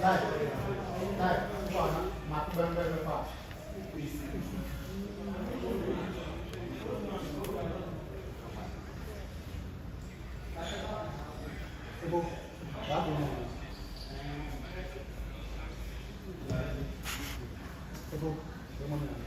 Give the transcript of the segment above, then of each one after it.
Dai, dai, buona, ma tu ben bello fa. E boh, va bene. E boh, siamo andiamo.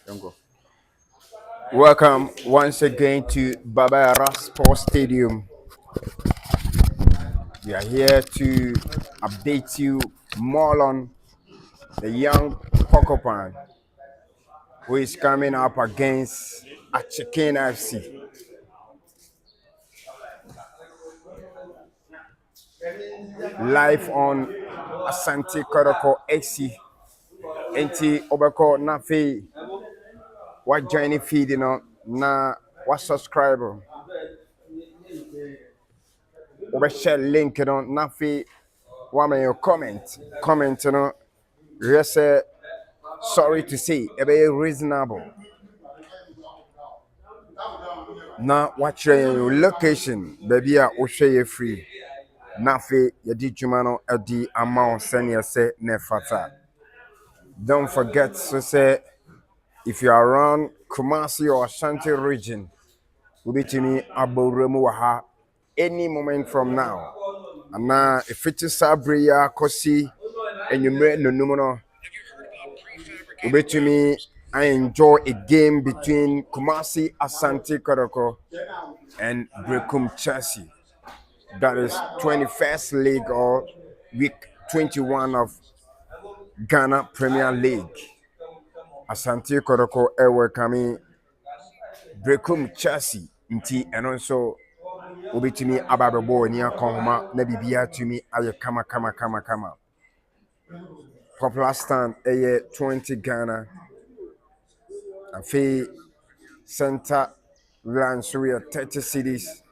Don't go. Welcome once again to Baba Yara Sports Stadium. We are here to update you more on the young Porcupine who is coming up against Achiken FC. Live on Asante Kotoko AC. Enti obeko na fe wa join feed na wa subscribe. Share link na fe wa make your comment yes sorry to say a very reasonable na watch your location baby a wo share free na fe yedi dwuma no edi amount send you say ne fata. Don't forget to say if you are around Kumasi or Ashanti region ubitimi aboremu wa ha any moment from now. Na if it is Sabria Kosi enyumre nonum no ubetumi I enjoy a game between Kumasi Asante Kotoko and Brekum Chelsea. That is 21st League or week 21 of Ghana Premier League. Asante Kotoko ewe kami Brekum Chelsea nti and also ubetumi ababebo ni akoma na bibia tumi aye kama. Popular stand 20 Ghana. And fee center land so we are 30 cities.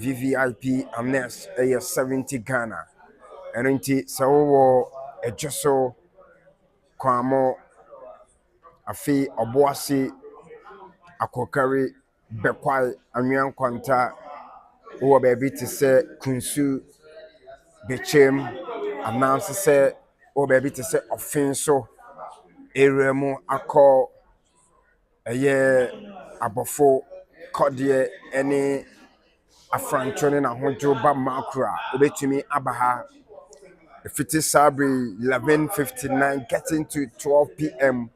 VVIP and next 70 Ghana. And inti so a joso kwamo afi oboasi akokari bekwai anwan kwanta wo baby to say kunsu bechem announce say wo baby to say offenso area mu akọ abofo kodie any afranchone na hojo ba makura obetumi abaha if it is Sabri 11:59 getting to 12 p.m.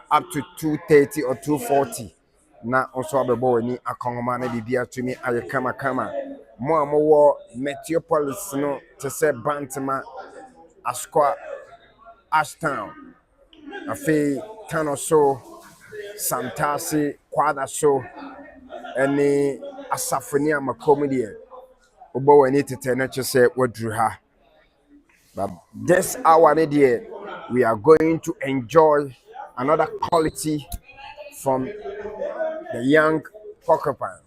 up to 2:30 or 2:40 na also abebo ni akongoma na bibia tumi aye kama mo amowo Metropolis no to say Bantama Asqua Ashtown afi Tano so Santasi Kwada so any Asafonia Macomedy Obo and it to say what drew her. But this hour we are going to enjoy another quality from the young Porcupine.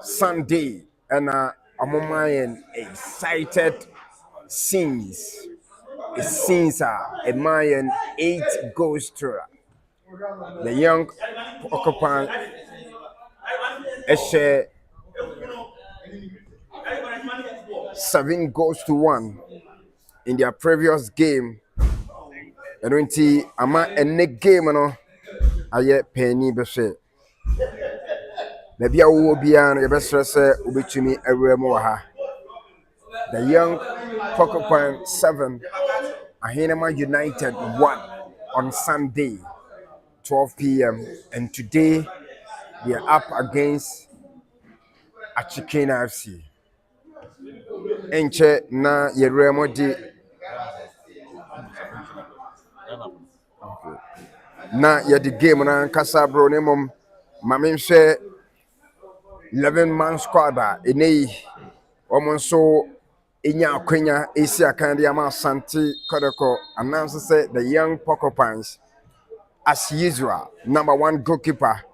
Sunday and Amomayan excited scenes. It scenes are a Mayan 8 goals through. The young Porcupine share 7 goals to 1 in their previous game. And when ama a game no aye penny be say. Maybe I will be an ebesrese ubitumi ewremu ha. The young Porcupine 7 Ahinema United 1 on Sunday 12 p.m. and today we are up against Achiken FC. Enche na yeremo di na yedi game na nkasa bro ne mom mamehwe 11-man squad ba enei omonso enya akwenya esi akande ama Asante Kotoko announce say the young Porcupines as usual number 1 goalkeeper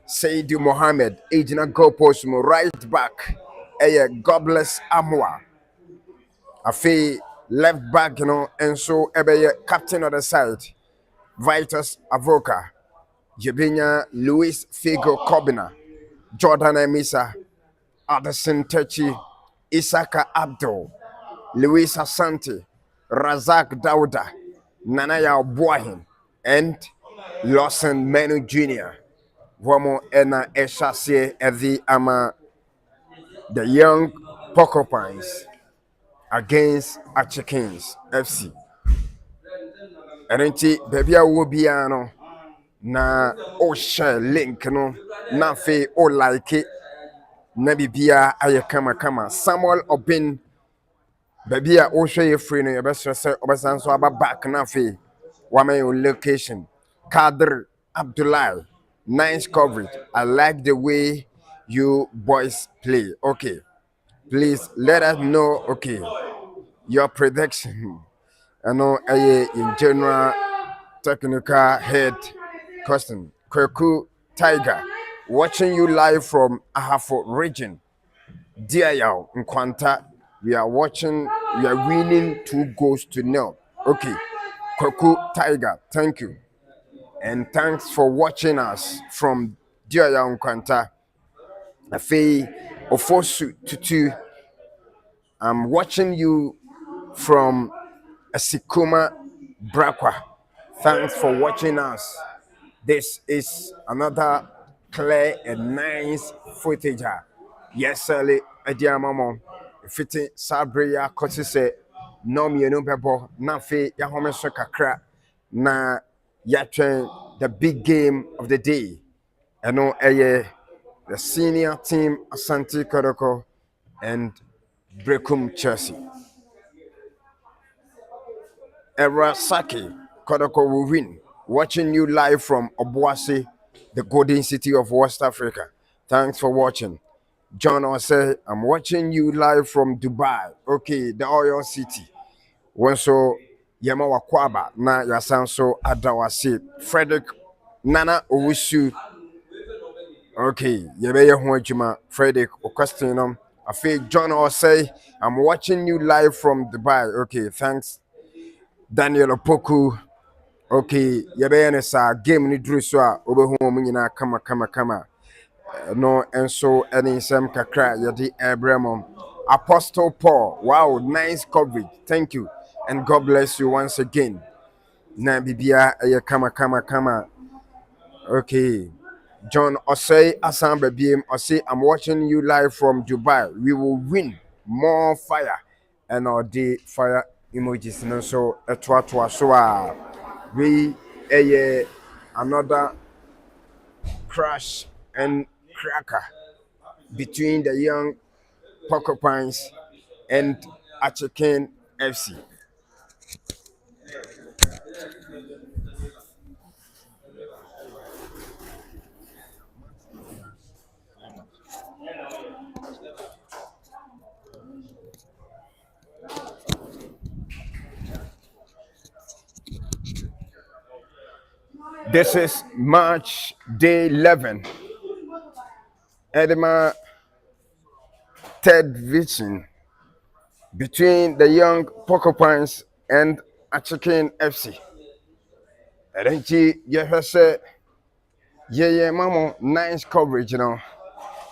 Saidu Mohammed agent goal post mo right back God bless Amwa afi left back and so captain of the side Vitus Avoka Jebinya Luis Figo Kobina Jordan Emisa Addison Techi Isaka Abdul Luis Asante Razak Dauda Nanaya Boahin and Lawson Menu Jr. Womo ena eshase evi ama the young Porcupines against Achiken FC. Erenti baby a wo bia no na o share link no na fe o like it na bibia aye kama Samuel Obin baby a o share free no yebesre se obesan so aba back na fe wa my location. Kader Abdullah, nice coverage. I like the way you boys play. Okay, please let us know. Okay, your prediction. I know in general technical head question. Kweku Tiger, watching you live from Ahafo region. Dear y'all, in Kwanta, we are watching, we are winning 2-0. Okay, Kweku Tiger, thank you. And thanks for watching us from Dear y'all, Kwanta. Afi Ofosu Tutu, I'm watching you from Asikuma Brakwa. Thanks for watching us. This is another clear and nice footage. Yes, sir. Edia mama, fitting Sabria Kotise, no me no bebo, na fe ya home so kakra na ya train the big game of the day. Eno the senior team Asante Kotoko and Brekum Chelsea. Era Saki Kotoko will win. Watching you live from Obuasi, the golden city of West Africa. Thanks for watching. John Ose, I'm watching you live from Dubai. Okay, the oil city. When so Yama Wakwaba, na yasan so Adawasi. Frederick Nana Owusu. Okay, Yabaya Huajima, Frederick Okastinum. I feel John Ose, I'm watching you live from Dubai. Okay, thanks. Daniel Opoku. Okay, yɛbɛyɛ sa game ni duru so a wobɛhu mu nyinaa kama no enso ɛne nsɛm kakra yɛde ɛbrɛ mo. Apostle Paul, wow, nice coverage, thank you and God bless you once again. Na bibia ɛyɛ kama. Okay, John Osei Asan Babiem Osei, I'm watching you live from Dubai. We will win. More fire and all the fire emojis no so etwa so we another crash and cracker between the young Porcupines and Achiken FC. This is March day 11. Edema third vision between the young Porcupines and Achiken FC. Erenchi yehese mamo nice coverage, you know.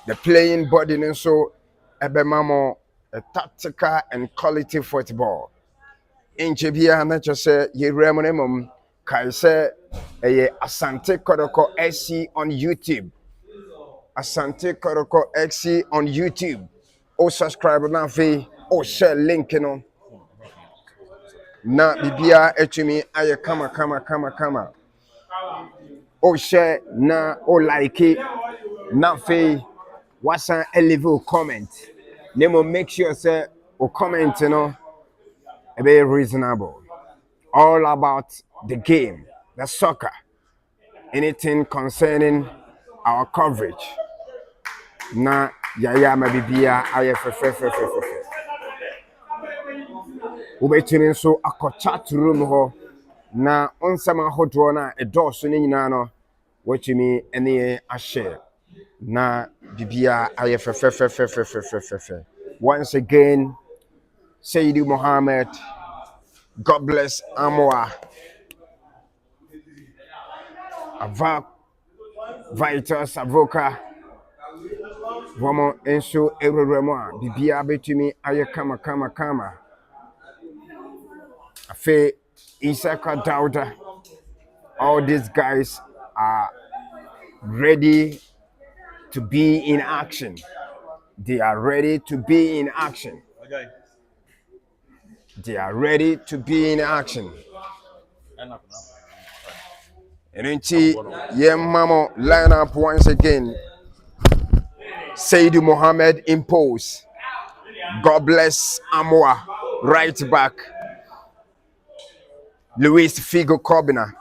The playing body and so ebe mamo a tactical and quality football. In Chibia nature say ye remunimum kai say Asante Kotoko SC on YouTube. Asante Kotoko XC on YouTube. Oh, subscribe na fe. Oh, share link, you know. Na bibia etumi aye kama. Oh, share na oh like it. Na fe wasan level comment. Nemo make sure say oh comment, you know, be reasonable. All about the game, the soccer, anything concerning our coverage. Na yaya mabibia aye fe. Ubetumi so akọ chat room ho na onsama hodo na edoso ne nyina no watumi ene a share na bibia aye fe. Once again, Sayyidi Muhammad, God bless Amwa Ava Vitus Avoka Womo enso ereremo bibia betumi aye kama. Afe Isaka Dauda, all these guys are ready to be in action. They are ready to be in action. They are ready to be in action. Erinchi Mamo line up once again. Saidi Mohammed impose. God bless Amwa, right back. Luis Figo Kobina,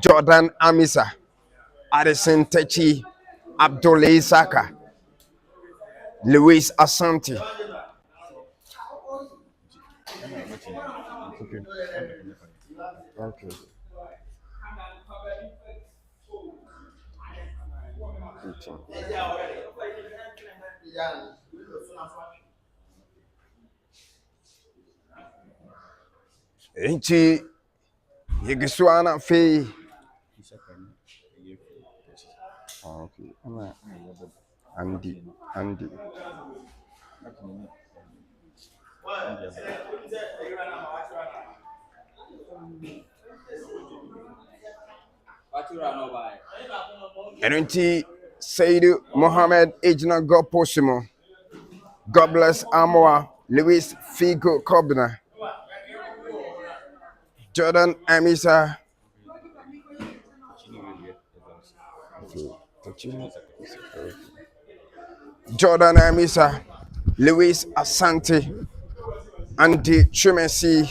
Jordan Amisa, Addison Techi, Abdullah Saka, Luis Asante. Okay. Inchi Yigiswana Fee. Okay. Andy. Erinchi Saidi Mohammed Ejna God Posimo. God bless Amoa, Luis Figo Kobina, Jordan Amisa. Jordan Amisa, Luis Asante, Andy Chumesi,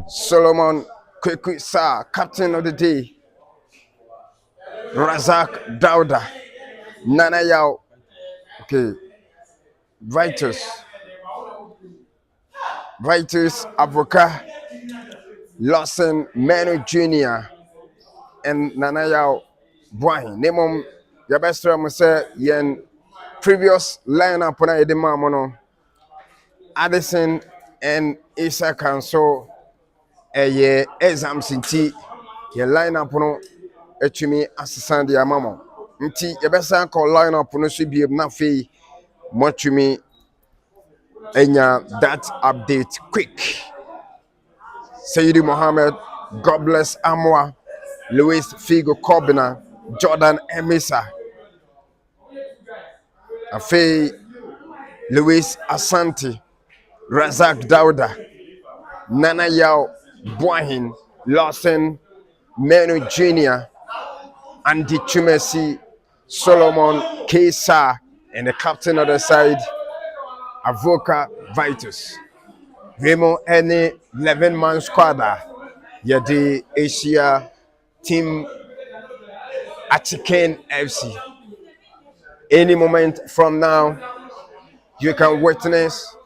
Solomon Kwekusa, Captain of the Day, Razak Dauda, Nana Yao, okay, Vitus Avoka, Lawson Manu Jr., and Nana Yao Boy. Name your best friend say yen previous lineup on the Mamono, Addison and Isaac, so a exam sinti your lineup no etumi asesa de amamo nti your best call lineup no should be na fe motumi enya that update quick. Saidi Mohammed, God bless Amwa, Luis Figo Kobina, Jordan Emisa, Afe Luis Asante, Razak Dauda, Nana Yao Boahin, Lawson Menu Jr., Andy Chumesi, Solomon Kesa, and the captain of the side, Avoka Vitus. Remo any 11-man squad. Yadi Asia team Achiken FC. Any moment from now, you can witness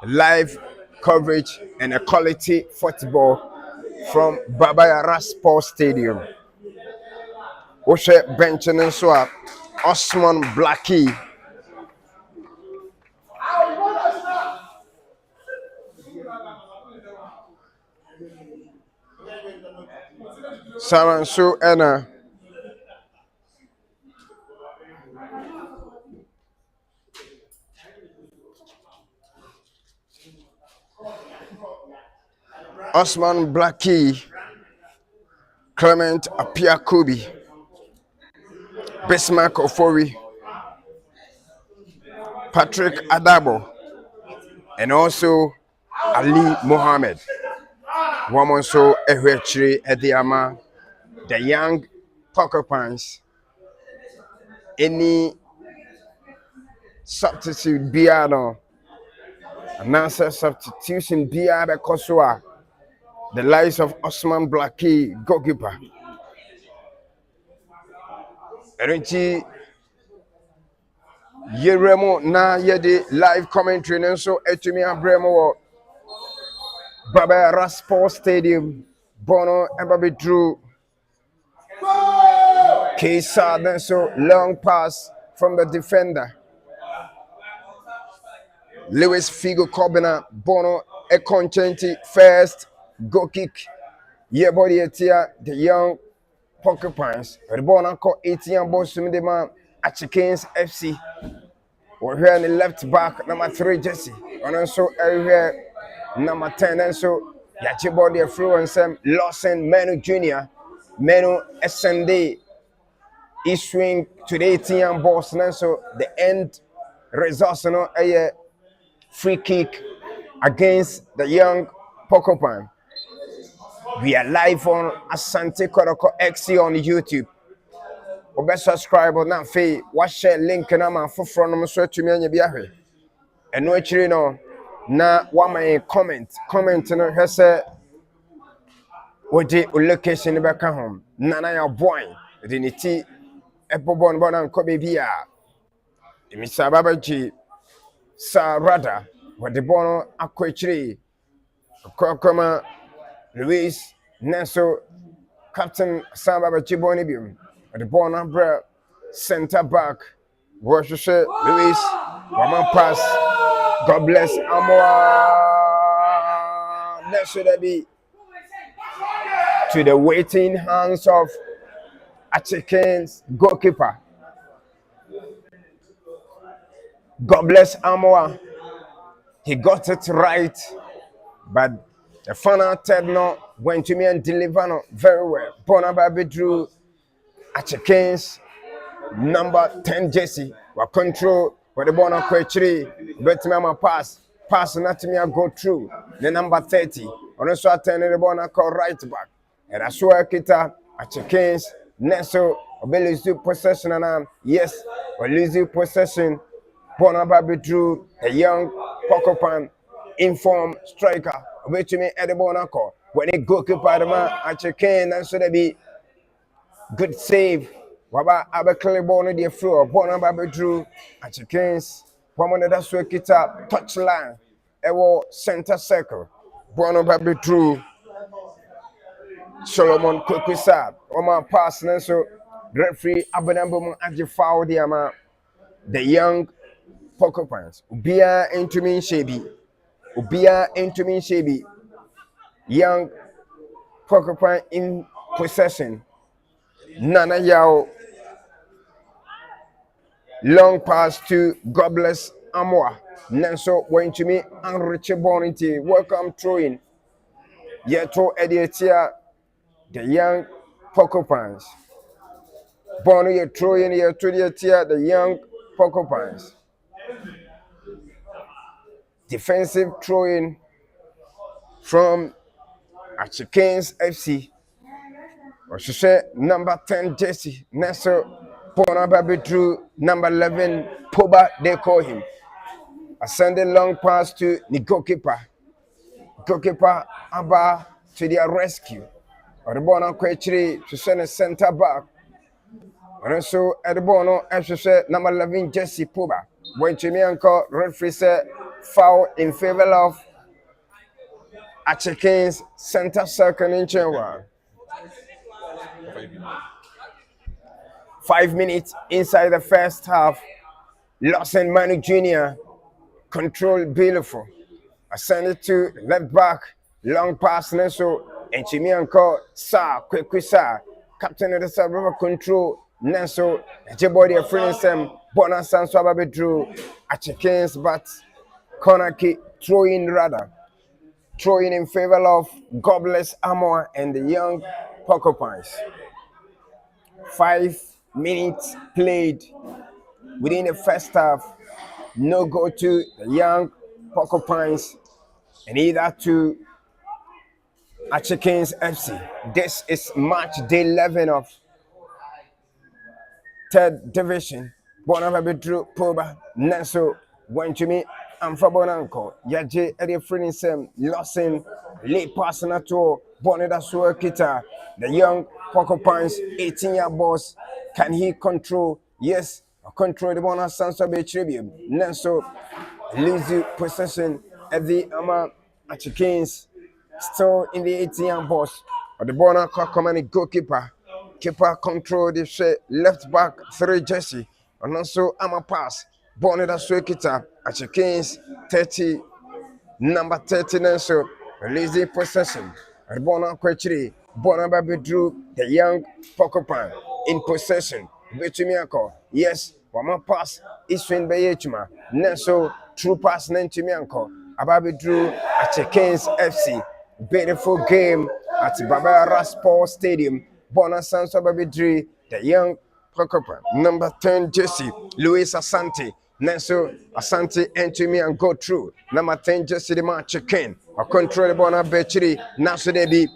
live coverage and a quality football from Babayara Sports Stadium. Oshe benching and swap Osman Blackie. Saransu Ena. Osman Blackie, Clement Apiakubi, Bismarck Ofori, Patrick Adabo, and also Ali Mohammed. Woman so Ehwechiri Ediama, the young Porcupines. Any substitute Biano, announcer substitution Biada Kosua, the lives of Osman Blackie, goalkeeper. Erinchi Yeremo na yedi live commentary and so etumi abremo Baba Raspo Stadium Bono Mbabe Drew Kesa then so long pass from the defender Luis Figo Kobina Bono Ekonchenti first goal kick body etia the young Porcupines Bono ko 18 boss to the man Achiken's FC. We're here on the left back, number 3 Jesse. And also here number 10. And so Yachibody Affluence Lawson Menu Jr. Menu SND East swing to the 18 boss. And so the end results a free kick against the young Porcupine. We are live on Asante Kotoko XC on YouTube. Obe subscribe na fe wa share link na ma foforo no so atumi anya bi ahwe. Eno akiri no na wa man comment no hwese wodi location be ka hom na ya boy de ne ti ebobo no bona nko be bia. Emisa babaji sa rada wodi bono akwachiri kokoma Luis Neso Captain Samba Chiboni Bium, the Bona Bra Center back, Worcestershire Luis, Waman pass, God bless Amoa. That should be to the waiting hands of Achiken's goalkeeper. God bless Amoa. He got it right, but the final third no went to me and deliver no very well. Bonababe drew Achiken's number 10 Jesse. We control for the Bona Quetri. But my pass not to me go through the number 30. On also attend the Bona call right back. And I saw Kita Achiken's Neso Obelizu possession and yes, Obelizu possession. Bonababe drew a young Porcupine informed striker. Which me at the Bonaco when it goalkeeper the man Achiken and so they be good save. Waba abekele ball on the floor. Bonababe drew Achiken's woman that sweat it up touchline. Ewo center circle. Bonababe drew Solomon Kokwisa. Oma pass and so referee Abenambum Aji foul the young Porcupines. Ubia into me Shebi. Young Porcupine in possession. Nana Yao. Long pass to God bless Amoa. Nanso went to me and Richard Bonity. Welcome throwing. Yeto Edietia. The young Porcupines. Bonnie throwing here to the young Porcupines. Defensive throwing from Achiken's FC. Or she said number 10 Jesse. Neso Bonababe drew number 11 Poba, they call him. A sending long pass to the goalkeeper. Goalkeeper Abba to their rescue. Or the Bona Quetri to send a center back. And also at the Bono, as she said, number 11 Jesse Poba. When Chimianko referee said foul in favor of Achiken's center circle in Chenwa. 5 minutes inside the first half. Lawson Manu Jr. control beautiful. I send it to left back. Long pass Nenso and Chimianko Sa quick Sa. Captain of the sub control Nenso. Jebody a friend sem Bona Sanswababe drew Achiken's but corner kick throwing rather. Throwing in favor of God bless Amoa and the young Porcupines. 5 minutes played within the first half. No goal to the young Porcupines and either to Achiken's FC. This is match day 11 of third division. Bonababe drew Poba, Neso went to me. And for Bonanko, Yaje Eddie Frinisem, Lawson, late passing at all, Boneda Suakita, the young Porcupines, 18-year boss. Can he control? Yes, control the Bona Sansabe Tribune. Nenso, Lizzie possession at the Ama Achikens, still in the 18-year boss. Or the Bona commanding goalkeeper. Keeper control the left back 3 Jesse. And also Ama pass. Boneda Suakita. Achiken's 30, number 39, so lazy possession. Bona Quetri, Bonababe drew the young Porcupine in possession. Betumianko, yes, Wama pass is swing by Yechuma. Nenso, true pass Nentimianko. Ababe drew Achiken's FC. Beautiful game at Babara Sports Stadium. Bona Sansababe drew the young Porcupine. Number 10, Jesse, Luis Asante. Nenso Asante enter me and go through. Number 10 Jesse the man Achiken. I control the Bona Bechiri. Naso they be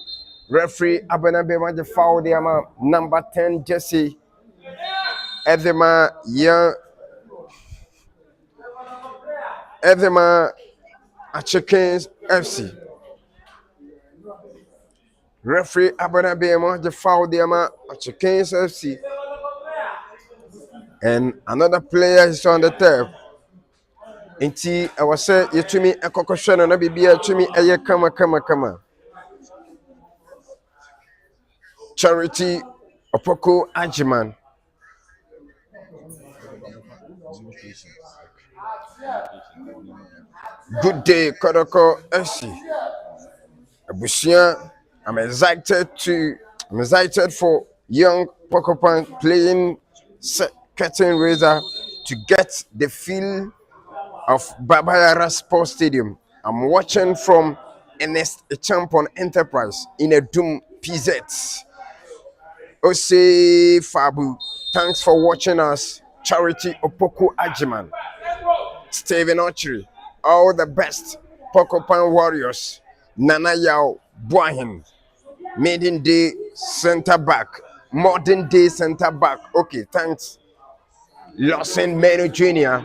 Referee abena be ma foul the ama number 10 Jesse Edema young Edema Achiken FC. Referee abena be ma foul the ama Achiken FC. And another player is on the turf. Inti I was say you to me a cocoshano na bibia to me a kama. Charity Opoko Ajiman. Good day, Kotoko FC. Abusia, I'm excited for young Porcupine playing curtain raiser to get the feel of Babayara Sports Stadium. I'm watching from Ernest Champon Enterprise in a Doom PZ. Ose Fabu, thanks for watching us. Charity Opoko Ajiman. Steven Archery, all the best. Porcupine Warriors. Nana Yao Boahin. Maiden day center back. Modern day center back. Okay, thanks. Lawson Menu Jr.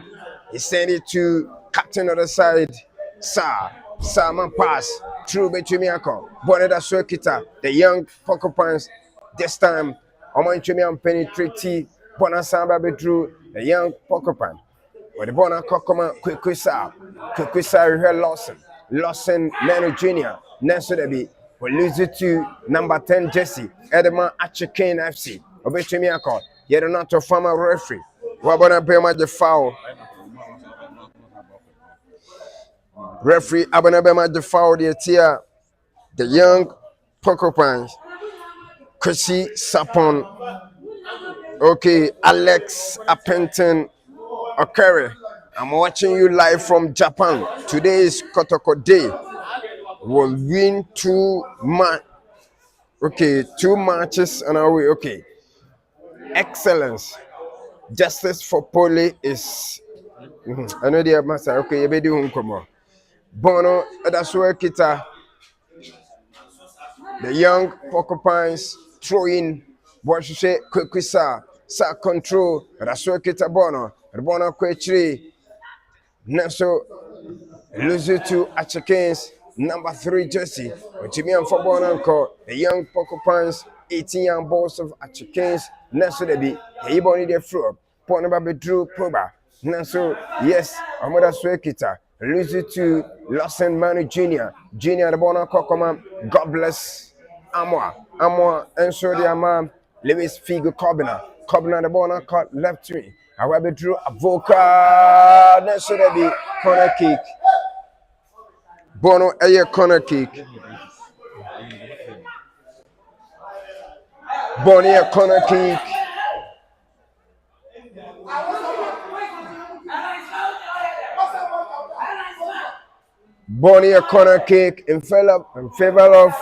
He sent it to captain of the side. Sama pass. Through Betumiako. Boneda Swekita. The young Porcupines. This time, Oman Chumian penetrate. Bonasamba Bedru. The young Porcupine. But the Bona Kokoma Kwisa Lawson Menu Jr. Next to will lose it to number 10 Jesse Edema Achiken FC. Obetimiako. Yet not a former referee. Wabona Bema the foul. Referee Abanabema the foul the tier. The young Porcupines. Chrissy Sapon. Okay, Alex Apenton Okere. I'm watching you live from Japan. Today is Kotoko Day. We'll win two matches on our way. Okay. Excellence. Justice for Poli is I know the master. Okay, you be doing come. Bono, that's where Kita. The young Porcupines throw in what you say, quick sa control. That's where Kita Bono. Bono Quetri. Neso lose it to Achikens, number 3 Jesse. Jimmy and Fabon Uncle, the young Porcupines, 18 young balls of Achikens, Neso the be, he bonny the floor, Ponaba Drew Proba. Neso, yes, Amada Swekita, lose it to Lawson Manu Jr. The Bona Kokoma, God bless Amwa, and so the Amam, Lewis Figo Cobner the Bona caught left to me. However, drew a vocal, Neso the be, corner kick. Bono a corner kick. Bonnie a corner kick. Bonnie a corner kick in favor of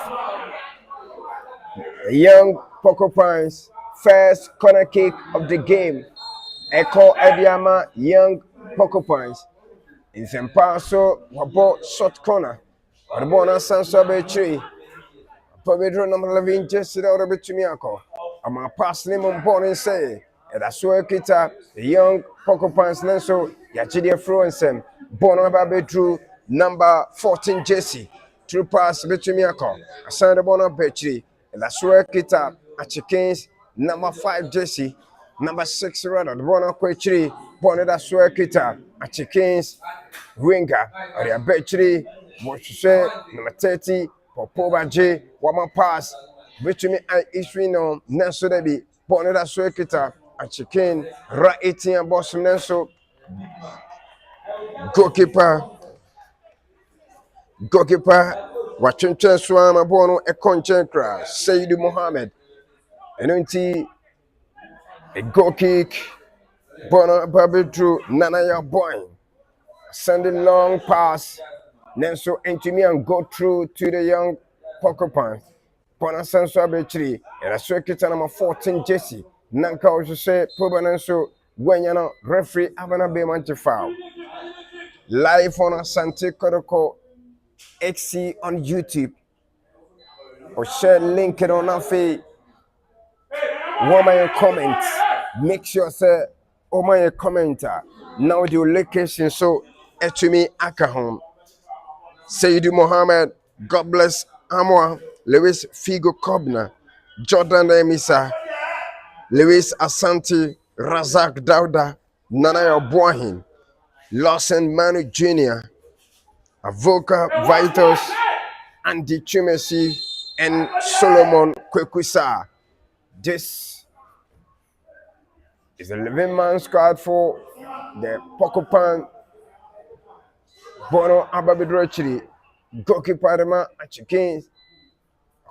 the young Porcupines. First corner kick of the game. Echo Ediama, young Porcupines. In Sempaso, Wabo short corner. Arbona Sansabe tree. Pedro number 11 just out of Bitumiako. I'm a pass name on born and say, and that's where Kita, the young Porcupines Nenso, Yachidia Fluensen, born about Bedru, number 14 Jesse, true pass Bitumiako, Asante Betri, and that's where Kita, Achikens, number 5 Jesse, number 6 rather, the Bona Quetri, born that's where Kita, Achikens, Winger, or the Betri, what you say, number 30. Popoba J, Wama pass, between I issue no Nenso Debi, Boneda Swekita, Achiken, Ra 18 Boss Nenso, Goalkeeper, watching Swama Bono, a concentra, Seydu Mohammed, and until a goal kick, Bono Babidru, Nanaya Boy, sending long pass. Nenso into me and go through to the young Porcupine. Pona Sanso Abetri, and I saw it number 14 Jesse. Nanka also say, Pobanenso, when you know, referee Avana Beman foul. Live on Asante Kotoko XC on YouTube. or share link it on our feed. Woman comment. Make sure say my commenter. Now the location so to me Akahom. Sayyidi Mohammed, God bless Amwa, Lewis Figo Kobna, Jordan Emisa, Lewis Asante, Razak Dauda, Nana Boahin, Lawson Manu Jr., Avoka Vitus, Andy Chumesi, and Solomon Kwekusa. This is a 11-man squad for the Porcupine Bono Ababidrochiri, Goalkeeper Dema Achiken,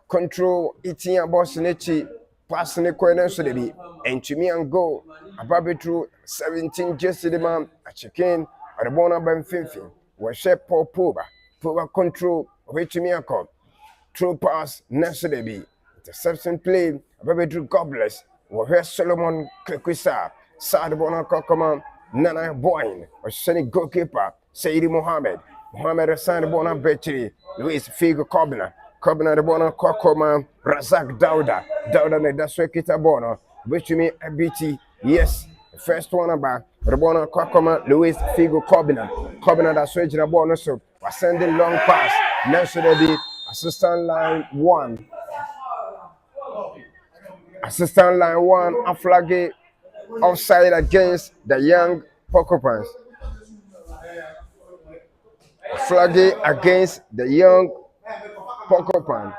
control eating a boss in echi, passing the corner so they be, and to me and go. Ababidro 17 just the man Achiken, or the Bono Benfinfin, was share Paul Poba control, which me a come. True pass, Nasodebi, interception play, Ababidro God bless, where Solomon Kwekusa, Sadabona Kokoma, Nana Boyne, or Sunny Goalkeeper, Sayyidi Mohammed assigned Bona Betri, Luis Figo Kobna the Bona Kokoma, Razak Dauda, the Daswekita Bono, which me a BT, yes, the first one about Rabona Kokoma, Luis Figo Kobna that switch the bonus, so was sending long pass, Nasodebi. Assistant line 1, a flag offside against the young Porcupines. Flag against the young Porcupine.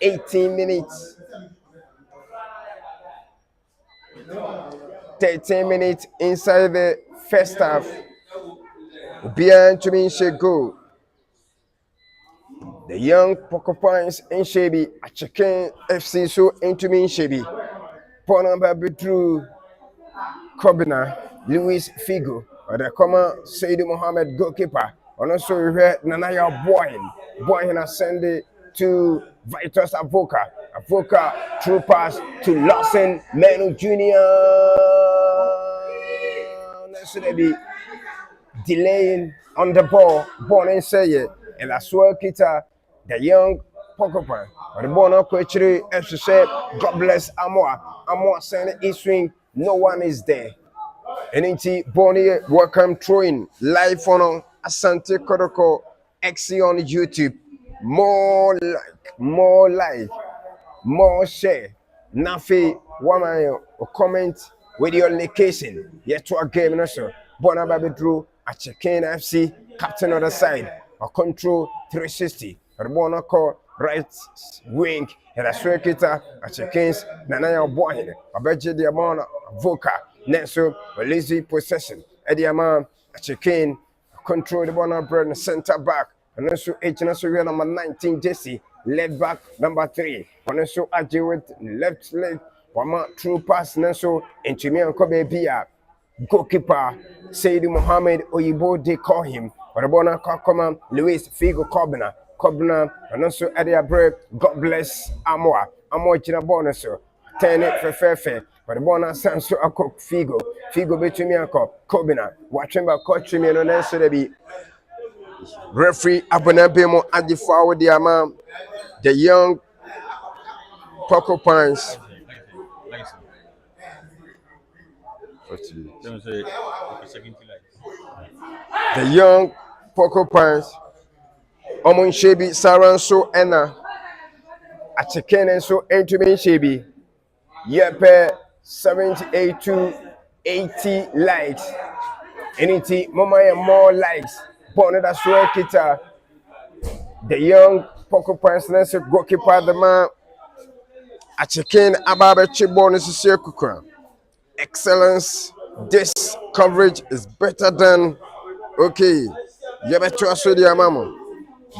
18 minutes. 13 minutes inside the first half. Behind to me, goal. The young Porcupines in Shebi, Achiken FC so into me Shebi. Ponamba Bedru Kobina, Luis Figo, or the common Sayyidi Mohammed Goalkeeper. And also we heard Nanaya Boyne ascended to Vitus Avoka through pass to Lawson Manu Jr. So they be delaying on the ball, born and say it, and that's where Kita, the young Porcupine, or the born up actually, as she said, God bless Amwa sending a swing, no one is there. And in Bonnie, welcome throwing live on Asante Kotoko XC on YouTube. More like, more share. Nafi, woman, or comment with your location. Yet to a game, no sir. Bonababi Drew, Achiken FC, captain on the side, or control 360. Rabona call right wing, and a swekita, Achikens, Nanaya Boyne, a budget the amount of Voka, Nenso, a lazy possession. Eddie Amman, Achiken, control the one bread center back, and also H number 19, Jesse, left back number 3, and also Aji with left leg, one true pass, Nenso, and Jimmy and Kobe Bia. Goalkeeper Sayyidi Mohammed Oyibo, they call him. Rabona Kokoma, Luis Figo Kobna, and also Eddie Abre, God bless Amwa Jina Bonaso, turn it for fair. But the Bona Sanso a cook Figo between me and Kobina, watching by coach me and answer the be referee Abonabemo at the forward the amount, the young Porcupines. The young Porcupines, Omon Shebi, Saranso, Enna, Achiken and so into me Shebi, Yepe 78 to 80 likes, anything, Mama and more likes, Bonnet as well, Kita, the young Porcupines, Nancy Goalkeeper, the man, Achiken Ababe Chibon is a Kukran. Excellence, this coverage is better than okay. You better trust your mama.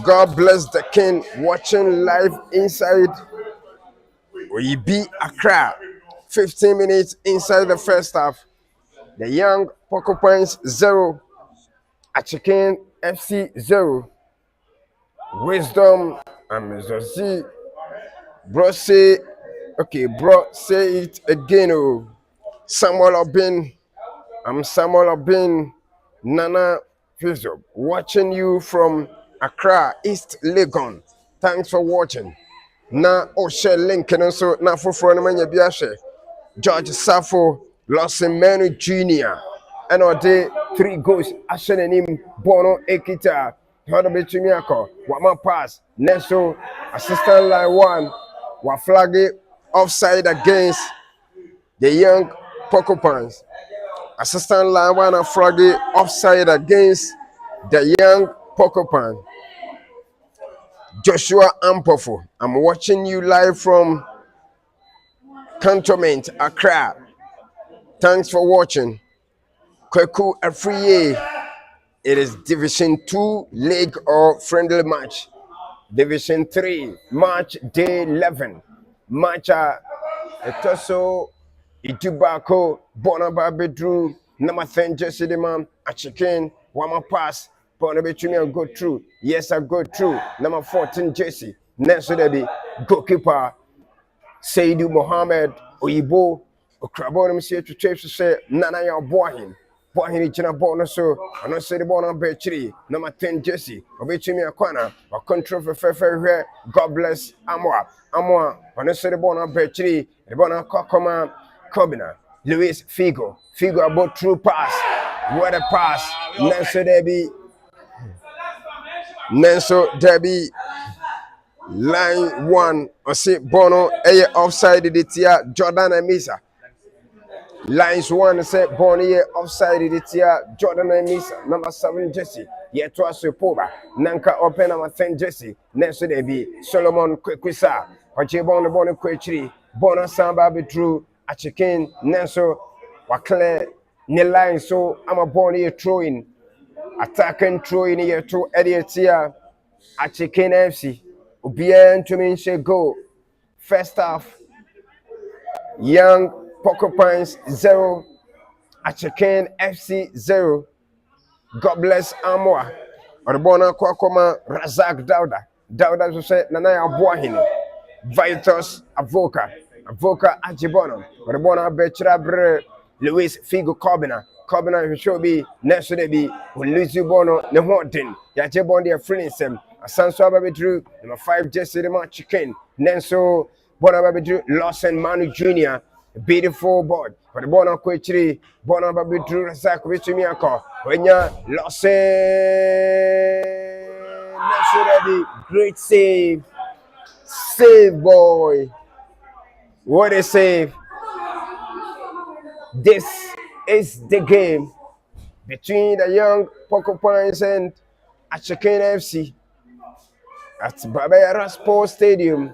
God bless the king watching live inside. We beat Accra. 15 minutes inside the first half. The young Porcupines 0. Achiken FC 0. Wisdom and Mr. Z. Bro say, okay, bro say it again. Oh. Samuel Obin. I'm Samuel Obin. Nana Fizo, watching you from Accra, East Legon. Thanks for watching. na o share link no so na foforo no manya bi ahwe George Safo Losimenu Jr. and ode 3 goals ahwe nanim bono ekita hodo betumi akọ wama pass neso assistant line 1 wa flag it offside against the young Porcupines. Assistant line 1 and flag it offside against the young Porcupine. Joshua Ampofo, I'm watching you live from Cantonment, Accra. Thanks for watching. Kweku Afriye. It is Division 2 league or friendly match. Division 3, match day 11. Match Etoso, Itubako, Bonaba Bedru, Namathen Jesse the man, Achiken, Wama pass, Bonabetumi and go through. Yes, I go through. Number 14 Jesse. Next to the goalkeeper, Saidu Mohammed, Oyibo, Okrabonum say to Chiefs to say, Nana ya boy. Boy, he china bonus so, and I say the bon on Betri, number 10 Jesse, Obechimi a corner, or control for fair. God bless Amwa, when I say the bon on Betri, the bon on Kokoma, Kobina, Luis Figo about true pass. What a pass, Nenso Debbie. Line 1, I say Bono, offside the tia Jordan and Misa. Lines 1 say Bono offside the tia Jordan and Misa. Number 7 Jesse. Yet to us Poba. Nanka open number 10 Jesse. Next to be Solomon Kwisa. Pache Bono Bono Kwechri. Bono Samba Betru. Achiken Nenso Wakle ne line so I'm a Bono throwing. Attacking throwing here to Eddie Tia Achiken FC. Bien to me say go. First half, young Porcupines 0, Achiken FC 0. God bless Amwa. Orbona Kwakoma Razak Dauda to say Nanaya Boahin. Vitus Avoka Ajibono. Orbona Betra Bre Luis Figo Cobina who should be next to be when Lucy Bono Nemotin. Yajebon their friends. Asanso Ababidru, number 5 Jesse the Achiken. Nenso Bonababidru, Lawson Manu Jr. Beautiful board. For the Bona Kwechri, Bonababidru Razak Richimiako. When you're Lawson Nesurebi, great save. Save boy. What a save. This is the game between the young Porcupines and Achiken FC. At Babayara Sports Stadium.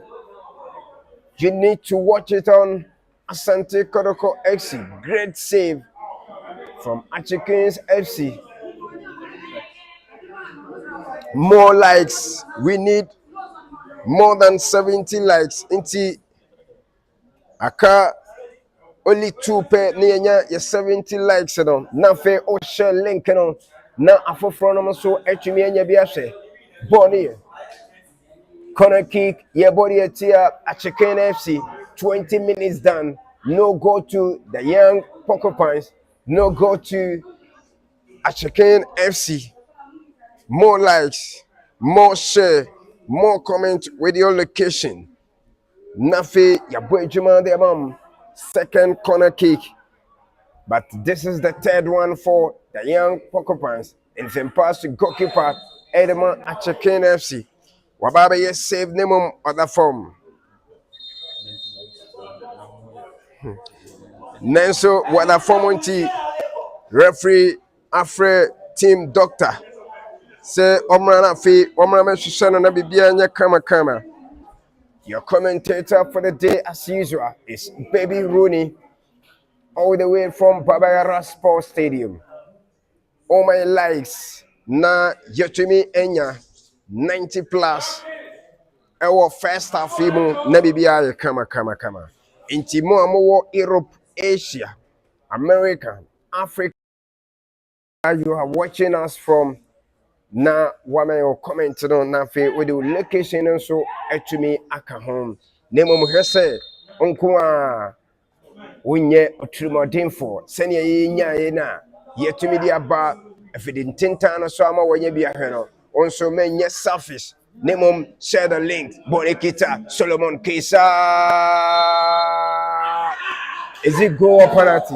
You need to watch it on Asante Kotoko FC. Great save from Achiken's FC. More likes. We need more than 70 likes. Inti aka only 2 pair near 70 likes. Na fe o share link no. Na afofro so etumi anya bi ahwe. Bonnie. Corner kick, your body at Achiken FC, 20 minutes done. No go to the young Porcupines, no go to Achiken FC. More likes, more share, more comment with your location. Nafi, your boy Juma de mom, second corner kick. But this is the third one for the young Porcupines. And then pass to goalkeeper Edema Achiken FC. Wababa yes save name other form. Nenso wada form unti referee afre team doctor. Say omra na fi omra me hwehwe no na bibia nya kama. Your commentator for the day as usual is Baby Rooney all the way from Babayara Sports Stadium. All my likes na yotumi enya 90 plus. Our first half film na bibia kama. Inti mo amowo Europe, Asia, America, Africa. You are watching us from na wame your comment on na fe with the location and so etumi aka home. Nemo mo hwese onko a wonye otrumodinfo sene ye nyaye na yetumi di aba afidintintan no so ama wonye bia hwe no onso menye selfish Nemom share the link. Bonekita, Solomon Kesa. Is it goal or penalty?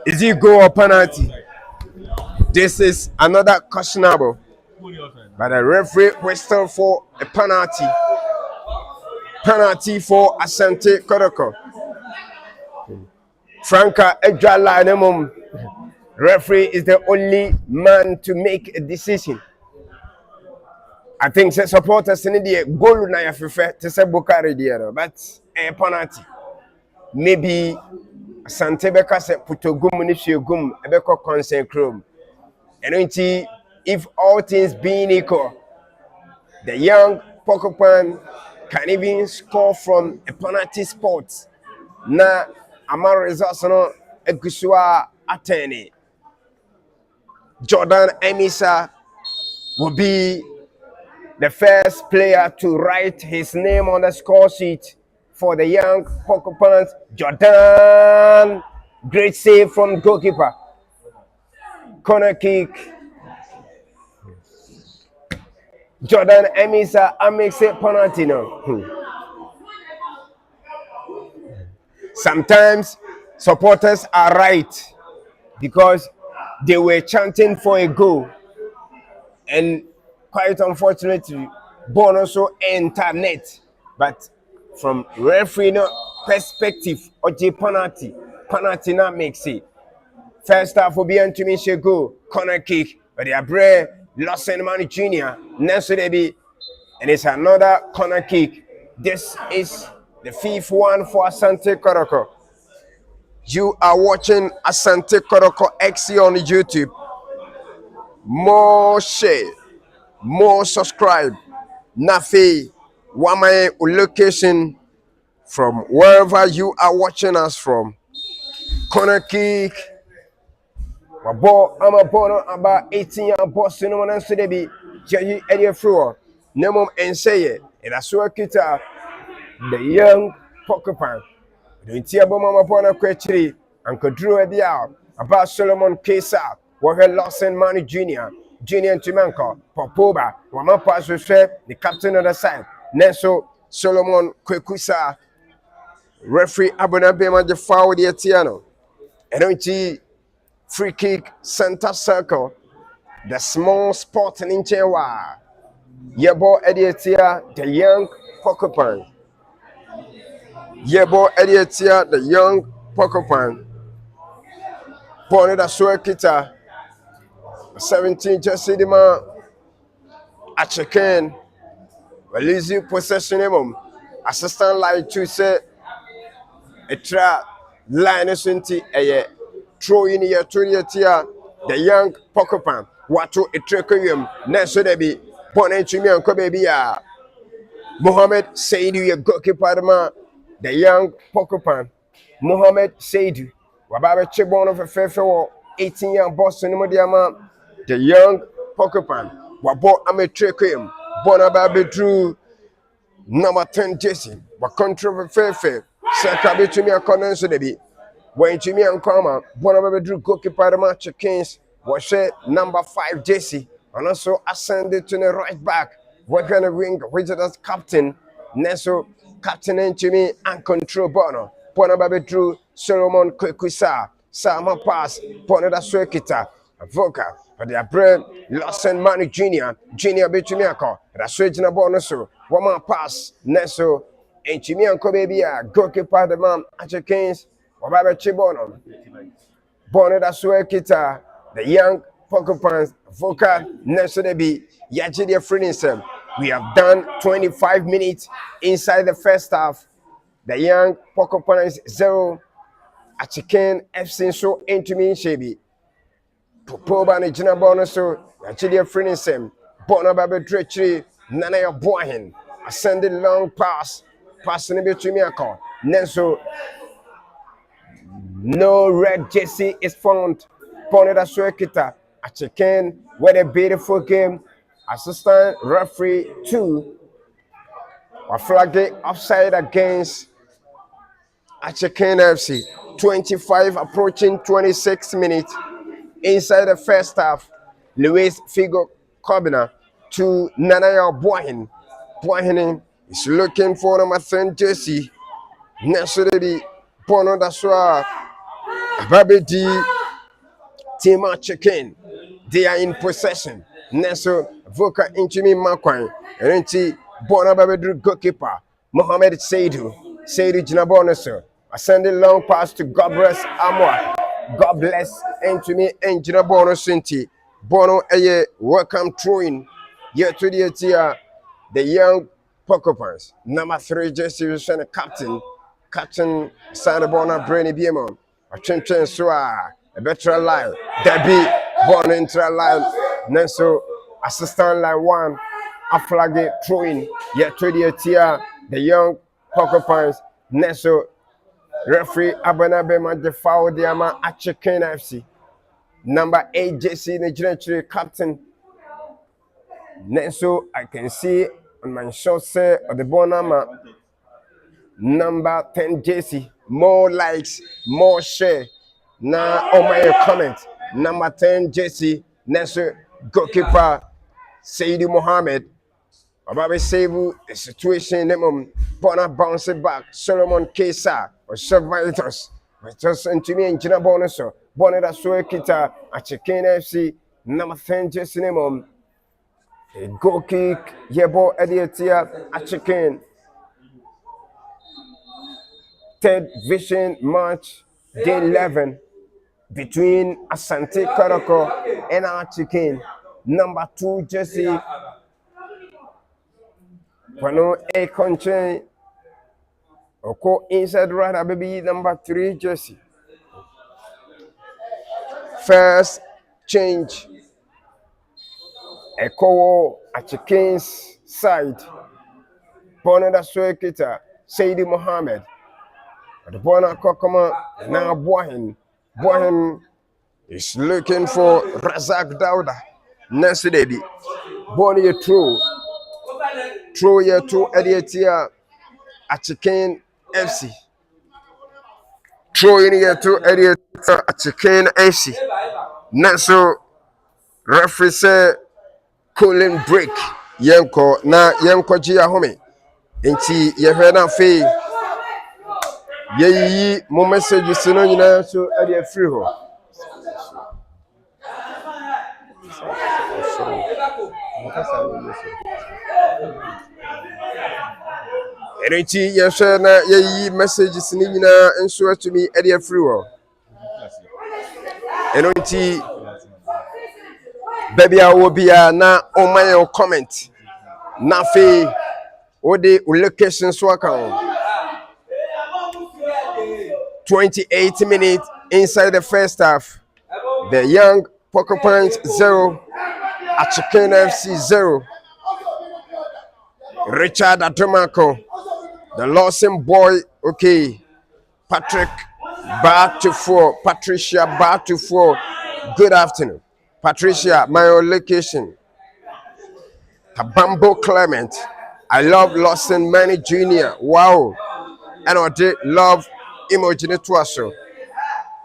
Is it goal or penalty? This is another questionable. But the referee whistled for a penalty. Penalty for Asante Kotoko. Franca Ejala Nemom. Referee is the only man to make a decision. I think the supporters in the goal na ya fefe to say Bukari there, but a penalty. Maybe Asante Beka se putogum ni gum ebeko consent chrome. And if all things being equal, the young Porcupine can even score from a penalty spot. Na ama results no egusua atene. Jordan Emisa will be the first player to write his name on the score sheet for the young Porcupines. Jordan, great save from goalkeeper. Corner kick. Jordan Emisa makes it penalty now. Sometimes supporters are right because they were chanting for a goal, and quite unfortunately, ball also enter net. But from referee perspective, or penalty now makes it. First half will be to goal, corner kick, but they are brave. Lawson Mani Jr. Next to be, and it's another corner kick. This is the fifth one for Asante Kotoko. You are watching Asante Kotoko XC on YouTube. More share, more subscribe. Nafi, Wamae location from wherever you are watching us from. Corner kick. I'm a born about 18 years boss in one and so they be Jerry Eddie Floor. Nemom and say it. And I saw kita the young Porcupine. The Tiabo Mama Bona Quetri and could draw a out about Solomon Kesa, what had Lawson Mani Jr. Junior Timanko, Popoba, Mama Pass the captain of the side. Neso Solomon Kwekusa, referee Abuna Bema the foul the Etiano. And don't free kick, center circle, the small spot in Chewa. Yebo Edietia, the young Porcupine. Yebo Edietia, the young Porcupine. Born at Suakita, 17 Jesse Dima, Achiken, Elizu possession. Assistant line to say a trap line is a throw in your 20th the young Porcupine. What to a trickle next to be born into me and baby. Mohammed Saidu, your goalkeeper, the young Porcupine. Mohammed Saidu, Wababe Chibon of a fair 18 year Boston, the young Porcupine. Wabo Ame trickle Bonababe drew number 10 Jesse, but control fair. Sakabe to me a corner so they be. When Jimmy and Kama, Bonababe drew goalkeeper Achiken, was number 5 Jesse, and also ascended to the right back. We're going to ring Wizards captain, Neso, captain and Jimmy and control Bono. Bonababe drew Solomon Kwekusa, Sama pass, Bonada Swekita, Voka, but they are brand Lawson Mani Jr. Bichumiako, Raswejina Bonoso, Woman pass, Neso, and Jimmy and Kobebia, goalkeeper the man, Achiken, Wababe Chibono, Bonada Swekita, the young Porcupines, Voka, Neso Debi, Yajidia Freedom. We have done 25 minutes inside the first half. The young Porcupines 0, Achiken FC so into me Shebi. Popoba and Jina Bonoso, Yajidia Freedom, Bonababe Dretri, Nana Boahin, ascending long pass, passing a bit to me. Nenso, no red jersey is found. Bonada Swekita, Achiken, what a beautiful game. Assistant referee 2 were flagged offside against Achiken FC. 25 approaching 26 minutes. Inside the first half, Luis Figo Kobina to Nanaya Bohin. Bohin is looking for number 10 jersey. Necessarily, Bono Daswa, Babidi, Team Achiken. They are in possession. Neso Voka Inchimi Makwan. Renti Bona Babedru Goalkeeper. Mohamed Seidu. Seidu Jinabonaso. Ascending long pass to God bless Amwa. God bless Inchimi and Jinabono Sinti. Bono Eye welcome throwing. Year to the young Porcupines. Number 3 jersey captain. Captain Sanabona Brainy Biemon. A Chin Swa. A better line. Debbie born into a line. Nenso assistant line 1. A flag throwing. Yet to the young Porcupines. Nenso referee Abana Bema the foul the ama Achiken FC. Number 8 JC Nigeria captain. Nenso I can see on my short set of the Bonama. Number 10 JC. More likes, more share. Now on my comment. Number 10 JC. Next goalkeeper Saidi Mohammed. About save the situation. Bona bounce it back. Solomon Kesa or Survivors. Just into me and Gina Bonuso. Bonnet so kita Achiken FC. Number 10 JC. A goal kick. Yebo Edietia Achiken. Third vision match, day 11, between Asante Kotoko and Achiken. Number 2 jersey, Pano A country, Oko inside right, baby. Number 3 jersey. First change, Eko Achiken's side. Bonada Swekita, Saidi Mohammed. The Bona Kokoma now Bohin. Bohin is looking for Razak Dauda. Nesidedi. Bonnie throw year to Edietia Achiken FC. Throw in year to Edietia Achiken FC. Naso referee say cooling break. Yenko na Yenko Gia Home. Inti Yehena Fee. Ye mo message sino nyina so e dey free ho Erenti ye hwe na ye message sino nyina enso atumi e dey free ho Erenti baby a wo bia na o man comment na fe o de location so aka 28 minutes inside the first half. The young Porcupines 0, Achiken FC 0. Richard Adomako, the Lawson boy, okay. Patrick back to 4. Patricia back to 4. Good afternoon. Patricia, my location. Kabambo Clement. I love Lawson Manny Jr. Wow. And I did love Imogene Tuaso.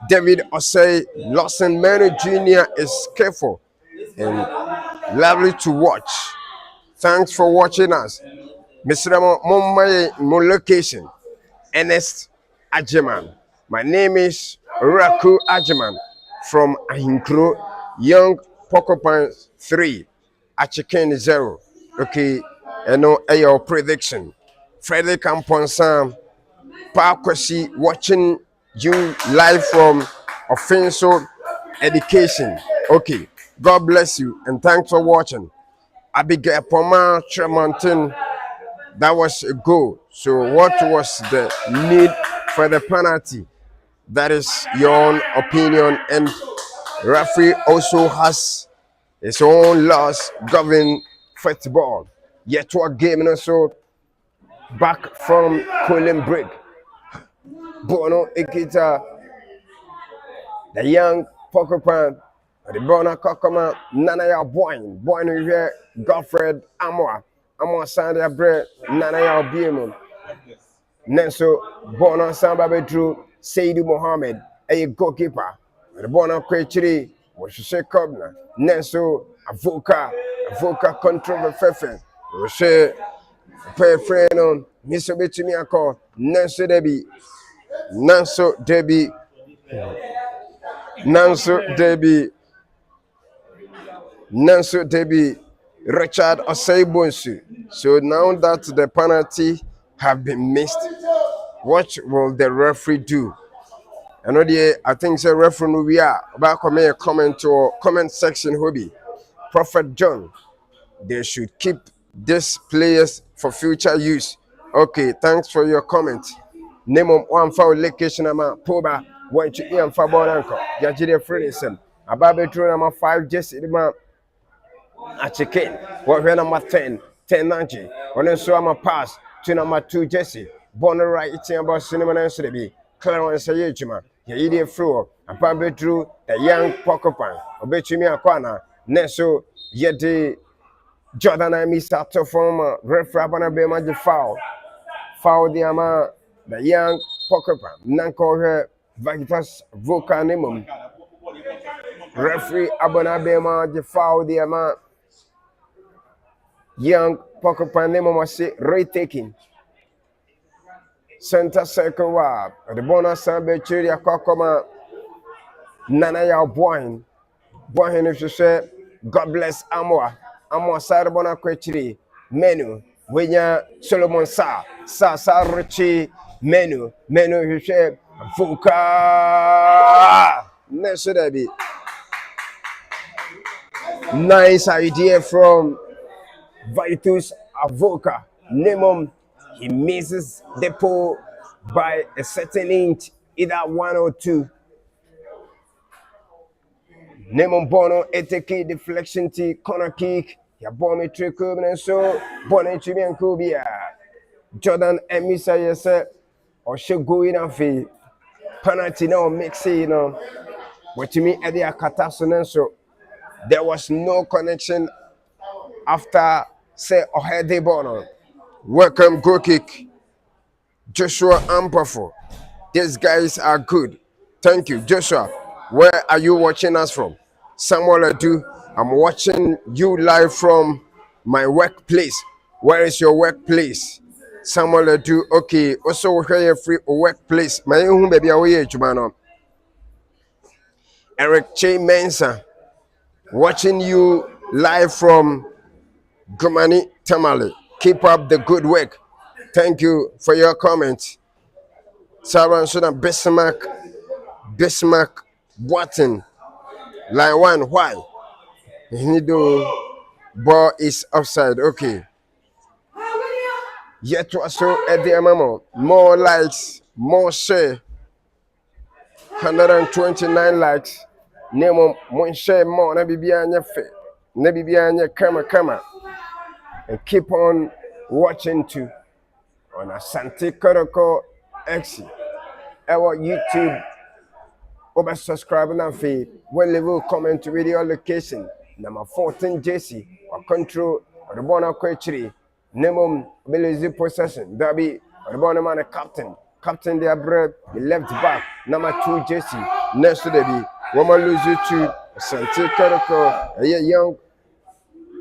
David Osei Lawson Manny Jr. is careful and lovely to watch. Thanks for watching us. Mr. Mo location. Ernest Ajeman. My name is Raku Ajeman from Ahinkro, Young Porcupines 3, Achiken 0. Okay, and no your prediction. Frederick Amponsan, Parkwesi, watching you live from Offensive Education. Okay, God bless you and thanks for watching. Abigail Poma Tremontin, that was a goal. So what was the need for the penalty? That is your own opinion, and referee also has his own laws governing football. Yet to a game and so back from cooling break. Bono Ikita, the young Porcupine, the Bona Kokoma, Nanaya Boyne, Boyne here, Godfred Amwa, Amwa Sandia Bread, Nanaya Biemon. Nenso Bono Samba Bedru Seydi Mohammed a goalkeeper. The Bono Quechiri was Shea Cobner. Nenso Avoka control the Fefe. Roche Pay friend on Missobitimi Ako Nenso Debbie Richard Oseibonsu. So now that the penalty have been missed, what will the referee do? I think the referee will be about a comment section hobby. Prophet John, they should keep these players for future use. Okay, thanks for your comment. Name of one foul location ama poba one to Ian Faboranko. Yajide Fredison. Ababe True number 5 Jesse Achiken. What number 10 Nanji. When I saw my pass to number 2 Jesse. Born right eating about cinema and Sedebi. Clarence Sayejima. Yidi Fro. Ababe True the young porcupine. Obechimi Aquana. Neso Yeti Jordan I miss out from referee Abana Bema foul the ama the young porcupine. Nanko her Vitas Vocanimum. Referee Abana Bema the foul the ama young porcupine name was retaking. Center circle wab. The bonus Sambe Chiri Akokoma Nana Yao Boyne. Boyne if you say God bless Amwa. Amwa Sarabona Quechiri. Menu. Wenya Solomon Sa Richi Menu you say Vuka Nesudabi. Nice idea from Vitus Avoka. Nemom, he misses the pole by a certain inch, either 1 or 2. Nemom Bono, ATK deflection T, corner kick, ya bomb trick and so Bono Chibian Kubia. Jordan Emisa, yes, or should go in and fee. Penalty no mix it, But to me, Eddie Akatasun, so there was no connection after say Ohede Bono. Welcome, go kick. Joshua Ampafo. These guys are good. Thank you, Joshua. Where are you watching us from? Samuel Adu, I'm watching you live from my workplace. Where is your workplace? Samuel Adu, okay. Also, we're free workplace. My own baby away, Jumano. Eric Che Mensa, watching you live from Gumani Tamale. Keep up the good work. Thank you for your comments. Sarah Sudan Bismarck Boatin. Line 1, why? Nido ball is offside. Okay. Yet to also at the amamo. More likes, more share. 129 likes. Nemo more share more. Nabibianya fe. Nabibianya kama. And keep on watching too on Asante Kotoko X. Our YouTube. Over subscribe and feed. When level comment to video location. Number 14 JC or control or the Bona Quetri. Nemum Belize possession. Derby or the Bonaman captain. Captain their bread. The left back. Number 2 JC. Next to the B. Woman lose you to Asante Kotoko. A young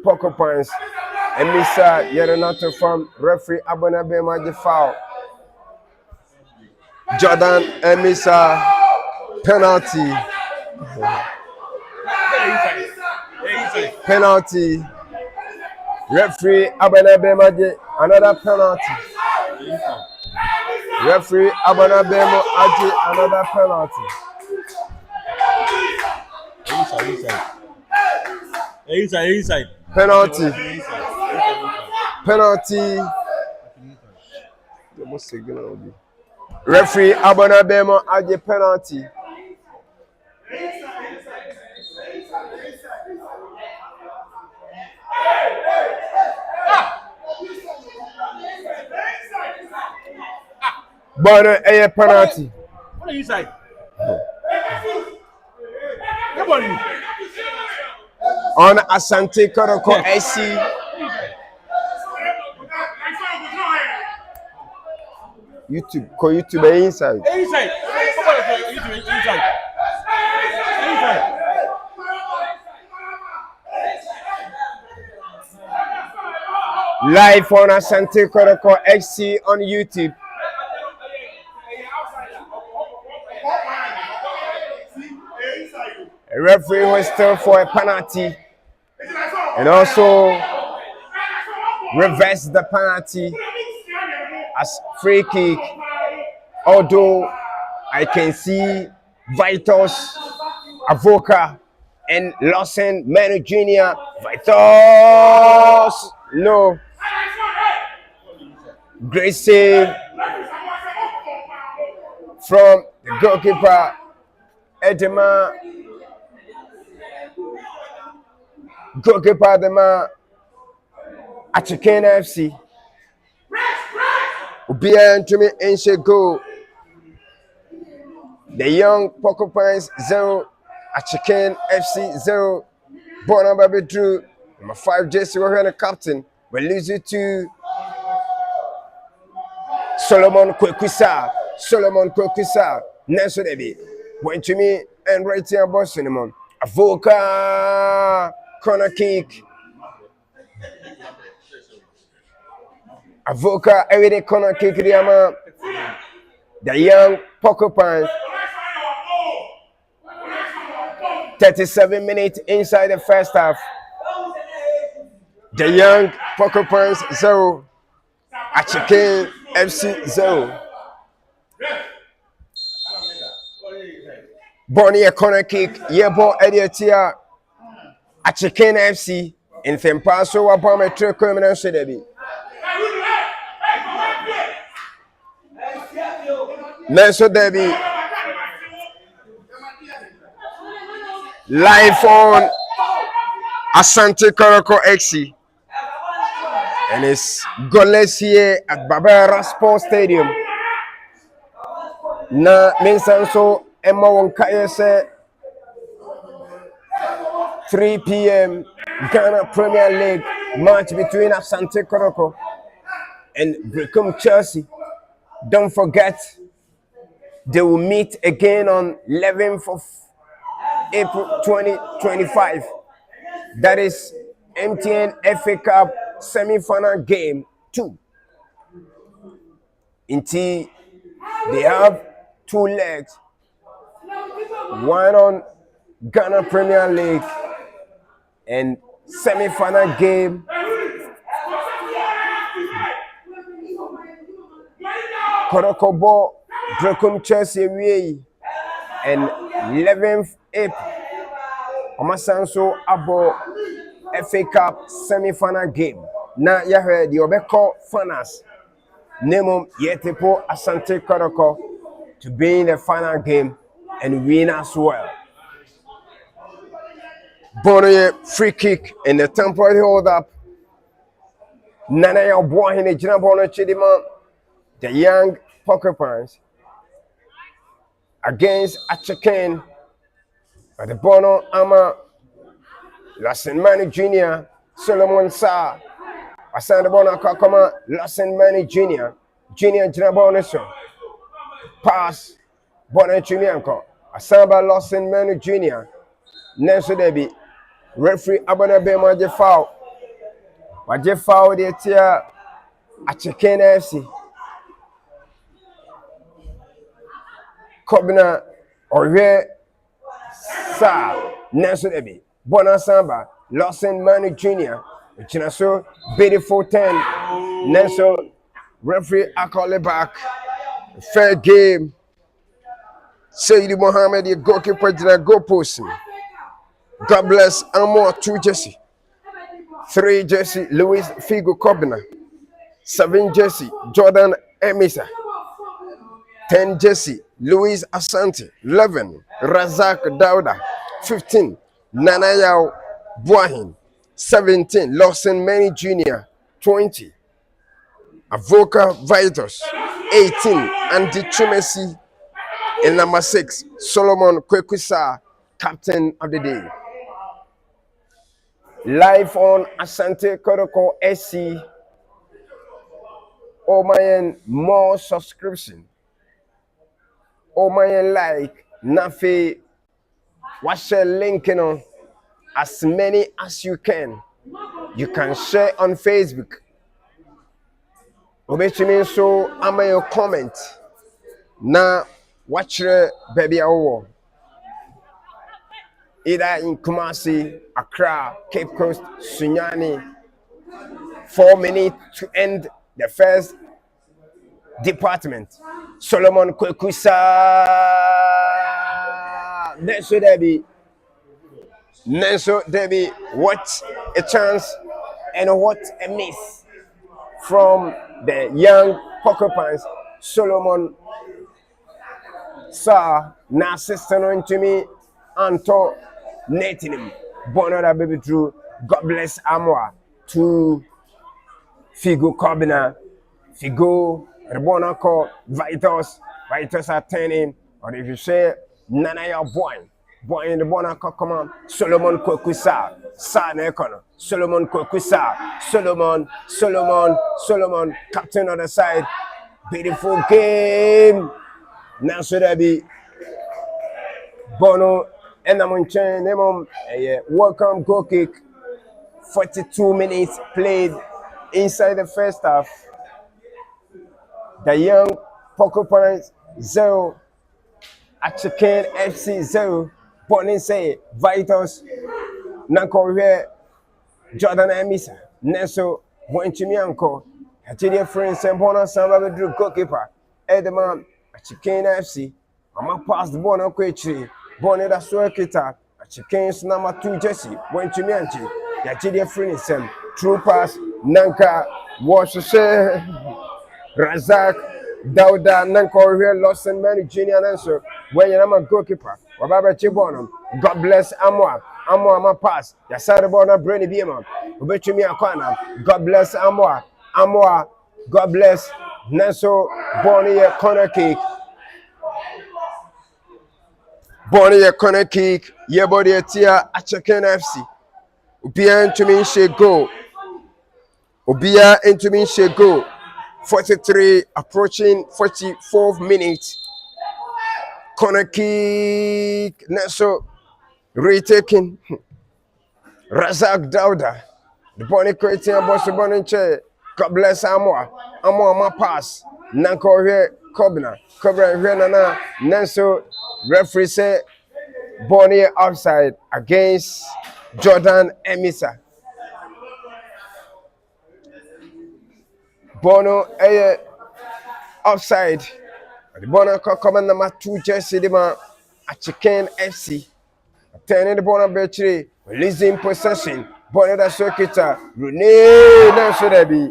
Porcupines. And Misa Yerenato from referee Abona Bema the foul. Jordan and Misa penalty. Referee Abana Bema another penalty. Referee Abana Bema another penalty. Inside. Penalty. Referee Abana Bema penalty. But a penalty. What are you saying? Come on. On Asante Kotoko SC. YouTube. Ko YouTube inside. Inside. Inside. Live on Asante Kotoko XC on YouTube. A referee whistle for a penalty and also reverse the penalty as free kick. Although I can see Vitos, Avoka, and Lawson Manu Jr. Vitos, no. Great save from the goalkeeper, Edema. Goalkeeper, Edema, Achiken FC. Ubia to me and goal. The young Porcupines 0, Achiken FC 0. Born number bedroom. Number 5 Jesse we're the captain. We lose it to Solomon Kwekusa. Nelson Ebi. Went to me and right here boss cinnamon. Avoka corner kick. Avoka everyday corner kick. The young Porcupines. 37 minutes inside the first half. The young Porcupines 0. Achiken FC 0. Bonnie a corner kick. Yebo Ediotia. Achiken FC. In Thempaso Wabama True Criminal Shedebi. Nelson Debbie. Live on Asante Kotoko XC. And it's goalless here at Babara Sports Stadium. Na Minsanso Emma Wonkaya said 3 p.m. Ghana Premier League match between Asante Kotoko and Brecum Chelsea. Don't forget, they will meet again on 11th of April 2025. That is MTN FA Cup semi-final game 2. Until they have 2 legs. One on Ghana Premier League and semi-final game. Korokobo, Brecum Chelsea away and 11th April. Omasanso abo FA Cup semi-final game. Na yahwe the Obeko finals. Nemo yetepo Asante Kotoko to be in the final game and win as well. Bono free kick in the temporary hold up. Nana ya boy in the Jina Bono Chidima. The young Porcupines against Achiken. But the Bono Ama Lawson Manu Jr. Solomon Sa Asante Bono Kakoma Lawson Manu Jr. Jina Bono so pass Bono Chimianko Asamba Lawson Manu Jr. Nelson Debi referee Abana Bema je foul. Waje foul de tia Achiken FC. Kobina Orwe Sa Nelson Debi Bona Samba Lawson Manu Jr. Chinaso Bidi 410 Nelson referee I call it back. Fair game. Sayyidi Mohammed the goalkeeper did not go post. God bless Amo 2 Jesse. 3 Jesse Louis Figo Kobina. 7 Jesse Jordan Emisa. 10 Jesse Louis Asante. 11 Razak Dauda. 15 Nanayao Buahin. 17 Lawson Manu Jr. 20 Avoka Vitos. 18 Andy Chumesi. And number 6 Solomon Kwekusa, captain of the day. Live on Asante Kotoko SC Oh my, more subscription. Oh my, like Nafi. What's your link, as many as you can. You can share on Facebook. Obetumi so ama your comment. Na watch baby awo. Either in Kumasi, Accra, Cape Coast, Sunyani. 4 minutes to end the first department. Solomon Kwekusa. Nenso Debbie, what a chance and what a miss from the young Porcupines. Solomon Sa na assistant to me Anto Natinim. Bonora baby Drew. God bless Amwa to Figo Corbina. Figo Rebonaco Vitos. Vitos are turning. Or if you say Nana your boy in the Bonaco command. Solomon Kwekusa. Sa Nekono. Solomon Kwekusa. Solomon. Captain on the side. Beautiful game. Now should I be Bono and I'm on welcome goal kick. 42 minutes played inside the first half. The young Porcupines 0, Achiken FC 0. Bonin say Vitos Nanko Jordan Emisa Neso Wenchimianko. Hatidia friends and Bona Samba Drew Goalkeeper. Edman Achiken FC. I'ma pass the ball on quickly. Bonnet that circuiter. Achiken's number 2 Jesse. Wenchimianchi. Hatidia friends and true pass. Nanka was to say Razak Dauda Nanko here lost and many junior answer. When you're a goalkeeper. Wababa Chibonum. God bless Amwa. Amwa pass. Yasada Bona Brainy Beaman. Ubechumi Akwana. God bless Amwa. God bless Nanso Bonnie corner kick. Bonnie corner kick. Ye body a tia Achiken FC. Ubia into me she go. Ubia into me she go. 43 approaching 44 minutes. Corner kick. Nanso retaking. Razak Dauda. The Bonnie creating a boss of Bonnie chair. God bless Amwa ma pass. Nanko here Kobna here Nana Nanso referee say Bonnie offside against Jordan Emisa. Bono offside. The Bono command number 2 jersey the man Achiken FC. Turning the Bono Betri, releasing possession. Bono the circuiter. Rene Nanso Debbie.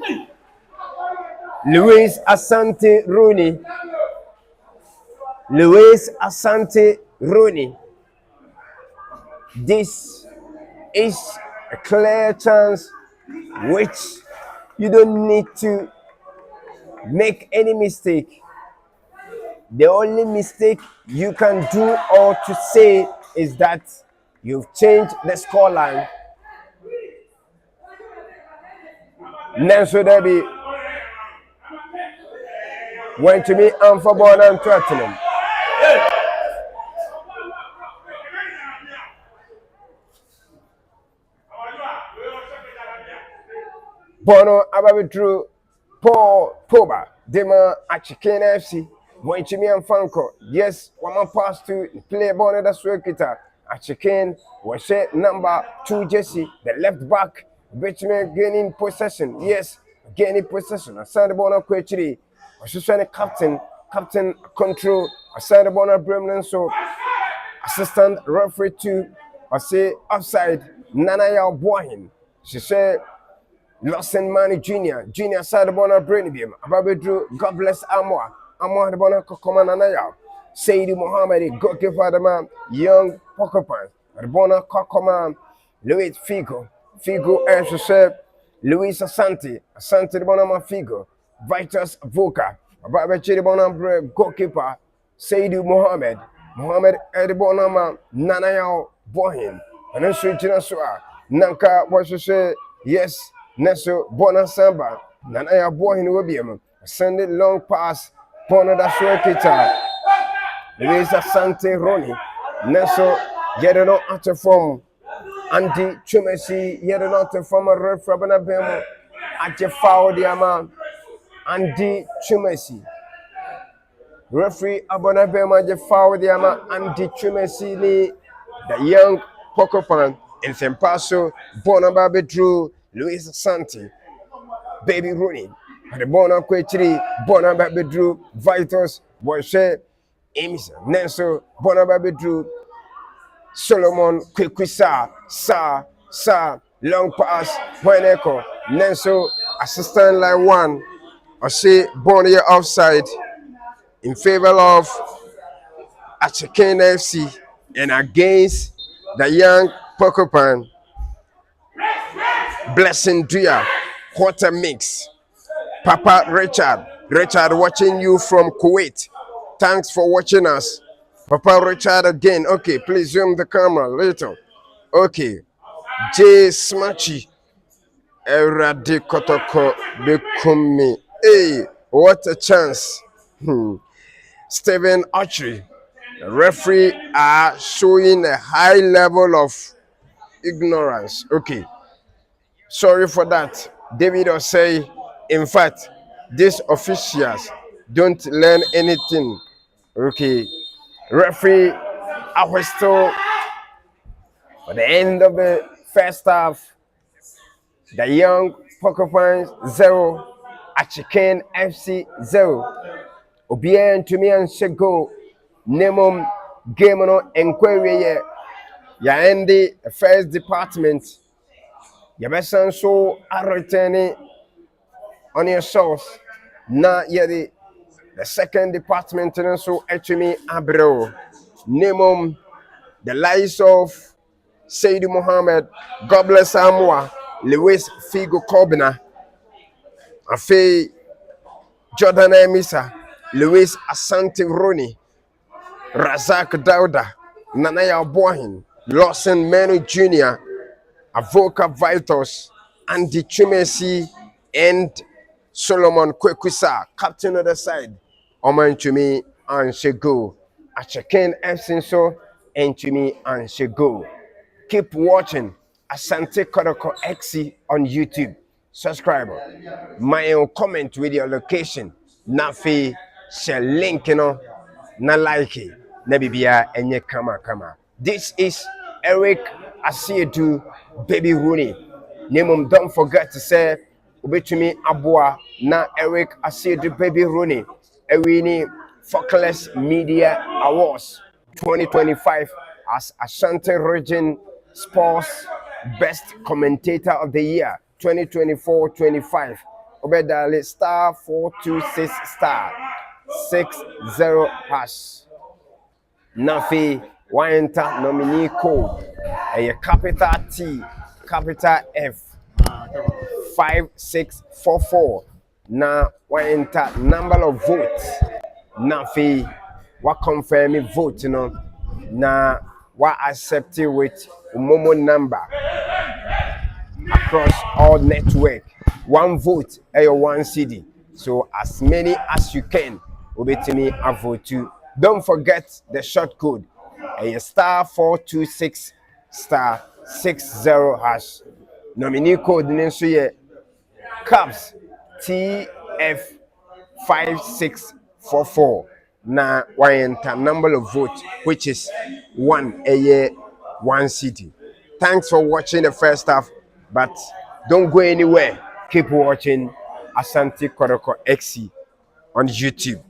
Luis Asante Rooney. This is a clear chance which you don't need to make any mistake. The only mistake you can do or to say is that you've changed the scoreline. Nanso Debbie went to me and for born and threatening. Bono Ababi drew Paul Poba, Dema Achiken FC, went to me and Franco. Yes, one man pass to play Bono that's guitar. Achiken was number 2 Jesse, the left back, Betchman gaining possession. Yes, gaining possession. I signed the Bono quickly. I should say captain control. I signed the Bono Bremen, so assistant referee 2. I say offside. Nana ya boy. She said. Lawson Manny Junior side the Bona Brainy Beam. Ababe Drew, God bless Amwa the Bona Command Anaya. Saidi Mohammed, Goalkeeper the man, young Porcupines. The Bona Command, Louis Figo as said, Luis Asante the Bona Figo, Vitus Voka, Ababe Chidi Bona Goalkeeper, Saidi Mohammed the Bona Nanaya Bohin, and then Sweet Jinasua, Nanka was to say, yes. Neso Bona Samba, Nanaya boy in Wobium, Send it long pass. Bono da Suekita. Luis Asante Ronnie. Neso Yedo out of form. Andy Chumesi Yedo out of form. Ref Rabana Bemo. At your foul the amount. Andy Chumesi. Referee Abona Bema je foul the amount. Andy Chumesi ni the young Porcupine in Sempaso. Bono Baby Drew. Luis Asante. Baby Rooney. The Bono Quetri. Bono Baby Drew. Vitus. Boyche. Emis. Nenso. Bono Baby Drew. Solomon Kwisa. Sa. Long pass. Boyneco. Nenso. Assistant line 1. I say Bono offside in favor of Achiken FC and against the young Porcupine. Blessing Dria, quarter mix. Papa Richard watching you from Kuwait. Thanks for watching us. Papa Richard again. Okay, please zoom the camera later. Okay. J Smachi. Asante Kotoko Bekumi. Hey, what a chance. Stephen Archery. The referee are showing a high level of ignorance. Okay. Sorry for that. David Osei, in fact, these officials don't learn anything. Okay. Referee, I was still at the end of the first half. The young Porcupines 0, Achiken FC 0. Obien to me and Shego, Nemum game no inquiry. Ya endi first department. Ya besan so a returning on your source. Na yet the second department and so actually Abreu. Nemum the lives of Sayyid Muhammad, God bless Amwa, Lewis Figo Kobina, Afe Jordan Emisa, Luis Asante Ronnie, Razak Dauda, Nanaya Bohin, Lawson Menu Jr., Avoka Vitus, Andy Chumesi, and Solomon Kwekusa, captain of the side. Oman to me and Shego. Achiken Efsinso and to me and Shego. Keep watching Asante Kotoko XC on YouTube. Subscribe. My own comment with your location. Nafi share link na like it. Na bibia enye kama. This is Eric Asiedu Baby Rooney. Nemum, don't forget to say ubetumi abua na Eric Asiedu Baby Rooney. Ewini Focus Media Awards 2025 as Ashanti Region Sports Best Commentator of the Year 2024-25. Obedale star 426 star 60 hash. Nafi Wayenta nominee code a capital T capital F 5644. Na Wayenta number of votes. Nafi what confirm vote na what accept it with Momo number across all network. One vote or one CD. So as many as you can obey a vote to. Don't forget the short code. A star 426 star 60 hash. Nominee code nenso Cubs TF 5644. Na Wayenta number of votes, which is 1 CD. Thanks for watching the first half, but don't go anywhere. Keep watching Asante Kotoko XC on YouTube.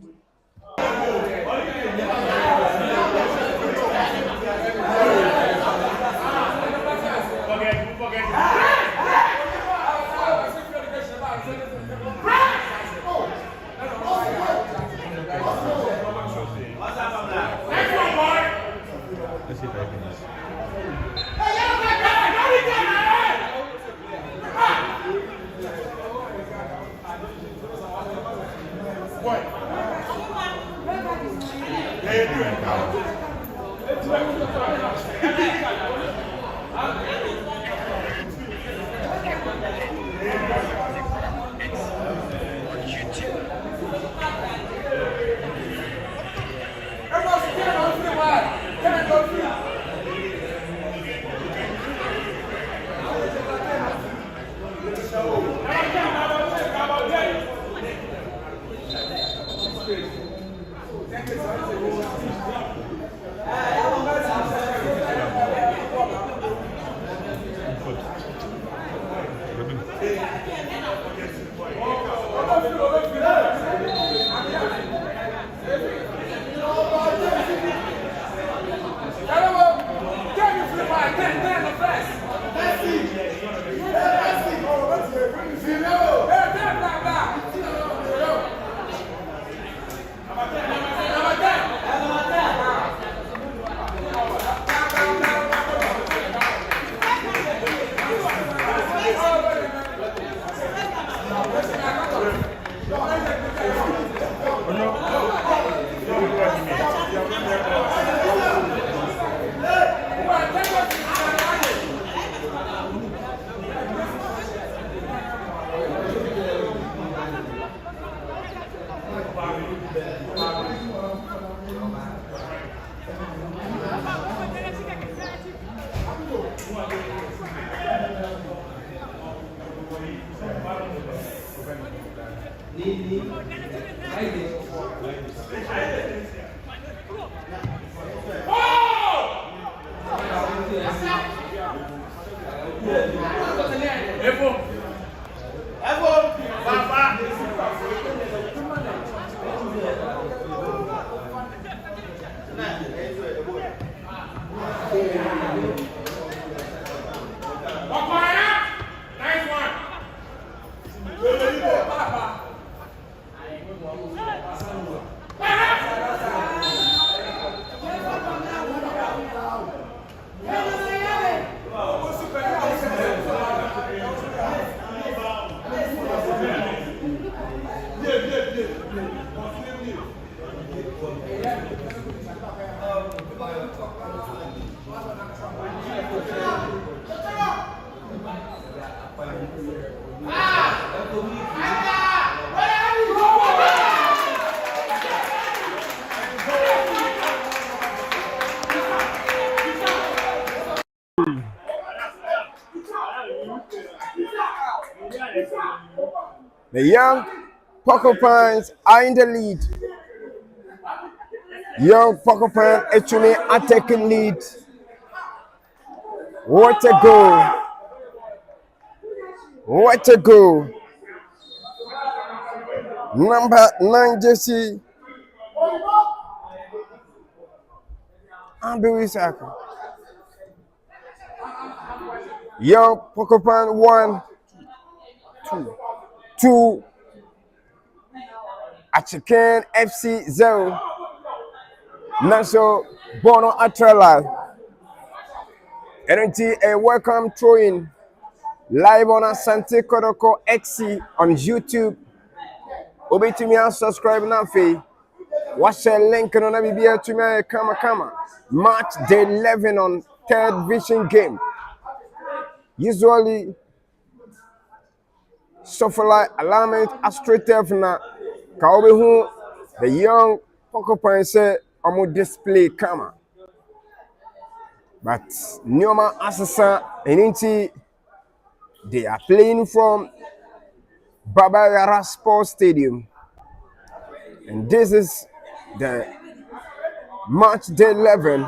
The young Porcupines are in the lead. Young Porcupine actually are taking lead. What a goal! What a goal! Number 9 jersey. Ambiwisaka. Young Porcupine 1, 2. Achiken FC 0. Naso Bono Atrala. NT a welcome throw-in live on Asante Kotoko XC on YouTube. Obi to me and subscribe now. Watch the link on BBL to me. Kama. Match day 11 on third vision game. Usually, suffer like alignment astrative na Kaobe who the young Porcupine say I'm display kama. But Nyoma Asasa and Inti, they are playing from Babayara Sports Stadium. And this is the match day 11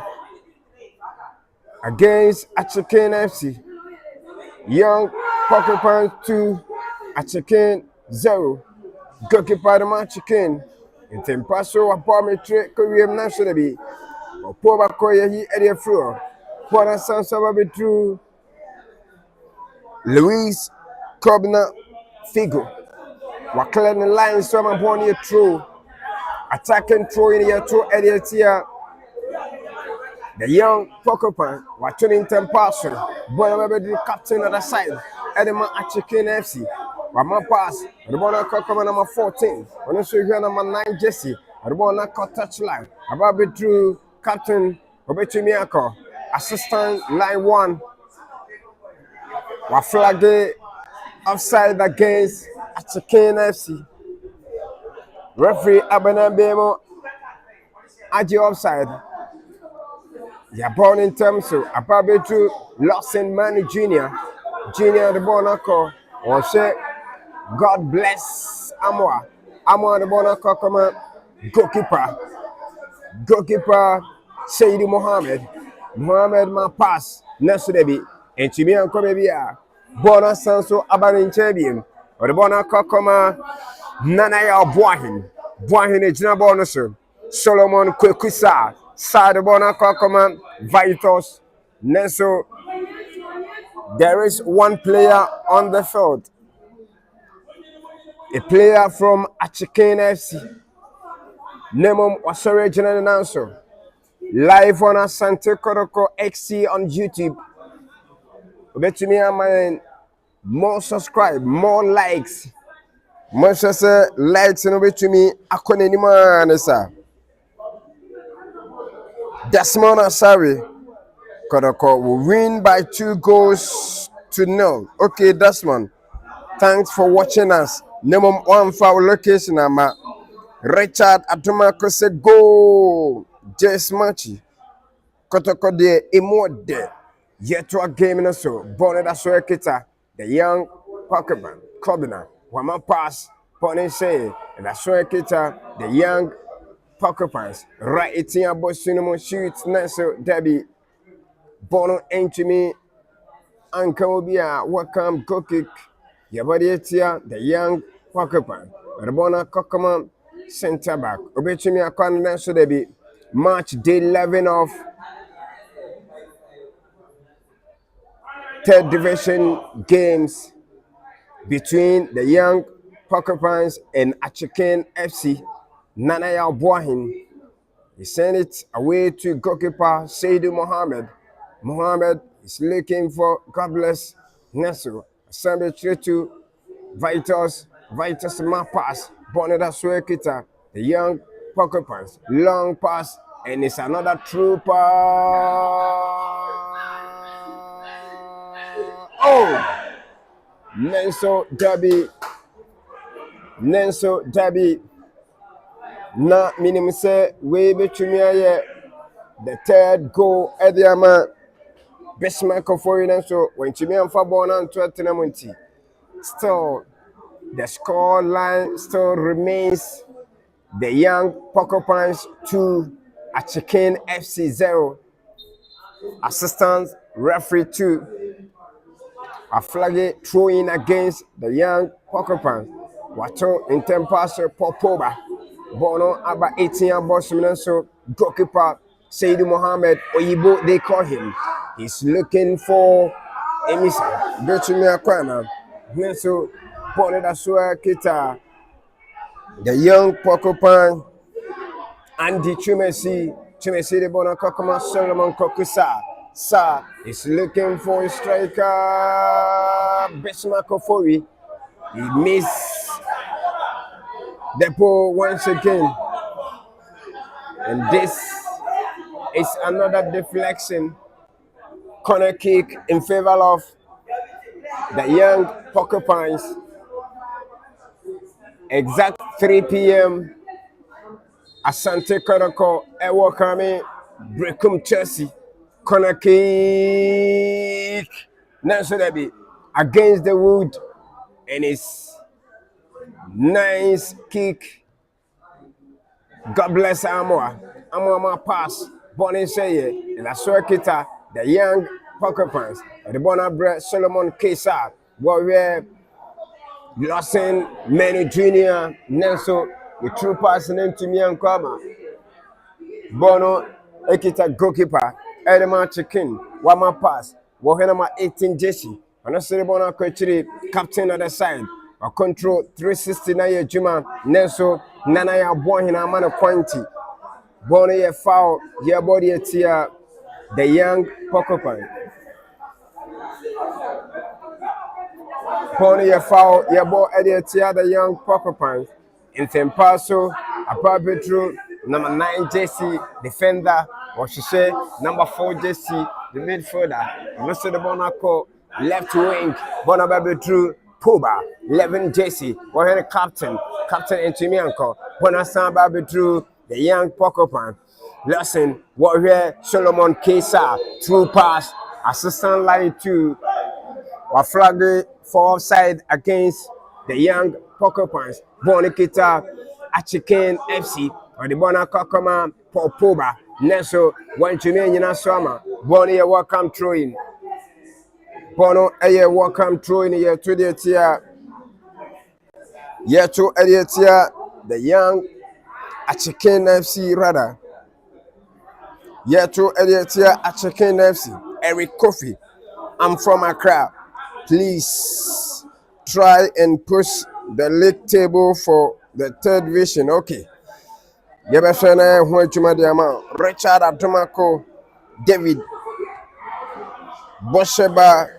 against Achiken FC. Young Porcupine 2, Achiken 0. Goalkeeper the Achiken. In Tempaso, a parliamentary career nationally. Or Poba Koya, he at the floor. Pona Sansa Betru Luis Cobna Figo. Waklen the line, some upon your true. Attacking throw in your two idiots here. The young Porcupine were turning Tempaso. Bonabedu captain at the side. Edema Achiken FC. One pass. The ball come number 14. On the show here number 9 Jesse. The ball not cut touchline. About Betru captain Obetimiako. Assistant line 1. Wa flag offside against Achiken FC. Referee Abena Bemo Aji offside. They are born in terms of Ababetu Lawson Manny Jr. The Bonaco or say God bless Amwa. The Bonaco come Goalkeeper Saidi Mohammed ma pass next to the beat and Chimian Komebia Bona Sanso Abanin Chabium or the Bona Kokoma Nanaya Boahin a Jina Bonuser Solomon Kwekusa Side Bona Kokoma Vitos Neso. There is one player on the field, a player from Achiken FC. Nemom was original announcer. Live on Asante Kotoko XC on YouTube. Bet me man, more subscribe, more likes. Much as likes and bet me akone ni man sir. Desmond Asari Kotoko will win by 2-0. Okay, Desmond. Thanks for watching us. Nemom one foul location ama. Richard Atumako said goal. Just matchy. Kotoko de imode. Yet to a game in a so. Bonnet as kita. The young Porcupine. Cobina. Wama pass. Pony say. And that's kita. The young Porcupines. Right it's in a boss cinema shoots. Neso Debbie. Bono ain't me. Uncle Bia. Welcome go kick. Your body here. The young Porcupine. Rabona Kokoma. Center back. Obechimi akwan Neso Debbie. Matchday 11 of third division games between the young Porcupines and Achiken FC. Nanaya Boahin. He sent it away to goalkeeper Saidu Mohammed. Mohammed is looking for God bless Neso. Asante to Vitus ma pass. Boneda Swekita. The young Porcupines. Long pass. And it's another trooper. Oh! Nenso Derby. Na minimum say we between the third goal at the ama. Bismarck of foreign so when Chimian Fabon and Tottenhamunti. Still, the score line still remains the young Porcupines 2, Achiken FC 0. Assistant referee 2. A flag throw in against the young Porcupines. Wato in tempasser Popoba. Bono Aba 18 boss so goalkeeper Saidu Mohammed Oyibo they call him. He's looking for Emisa. Betumi Akwana. Neso Boneda Sua Kita. The young Porcupine Andy Chumesi the Bona Kokoma Solomon Kokusa. Sir is looking for a striker. Bismarck Ofori. He missed the ball once again. And this is another deflection. Corner kick in favor of the young Porcupines. Exact 3 p.m. Asante Kotoko, Ewo Kami, Brekum Chelsea. Corner kick. Nanso Debbie against the wood. And it's nice kick. God bless Amoa. Amoa pass. Bonnie Seye. And I saw Kita, the young Porcupines. The Bonabra Solomon Kesa. Warrior Lawson Many Jr. Nelson. The true person into me and Kwama. Bono Ekita goalkeeper. Edema Chicken. Wama pass. Wahenama 18 Jesse. And I say Bona Kochiri, captain of the side. A control 369 Juma. Nelson Nanaya Bohina Man of Quanti. Bonnie foul. Your body at the young Porcupine. Bonnie foul. Your boy at the young Porcupine. In Tempaso, a Petro, number 9 Jesse, defender, or she say number 4 Jesse, the midfielder. Mr. the Bonaco, left wing, Bonababe Drew, Puba, 11 Jesse, or captain Intimianco, Bonasamba Drew, the young Porcupine. Lesson, Warrior Solomon Kesa, true pass, assistant line 2, or flag for offside against the young Porcupines. Bonikita, Achiken FC, or the bona kokoma popoba neso one chimney in summer bonnie a welcome throwing bono a welcome throwing here to the tia yet to Edietia the young Achiken FC rather yet to Edietia Achiken FC Eric Kofi. I'm from Accra. Please try and push the league table for the third division. Okay. Yabashana Huachumadiama, Richard Atomako, David Bosheba.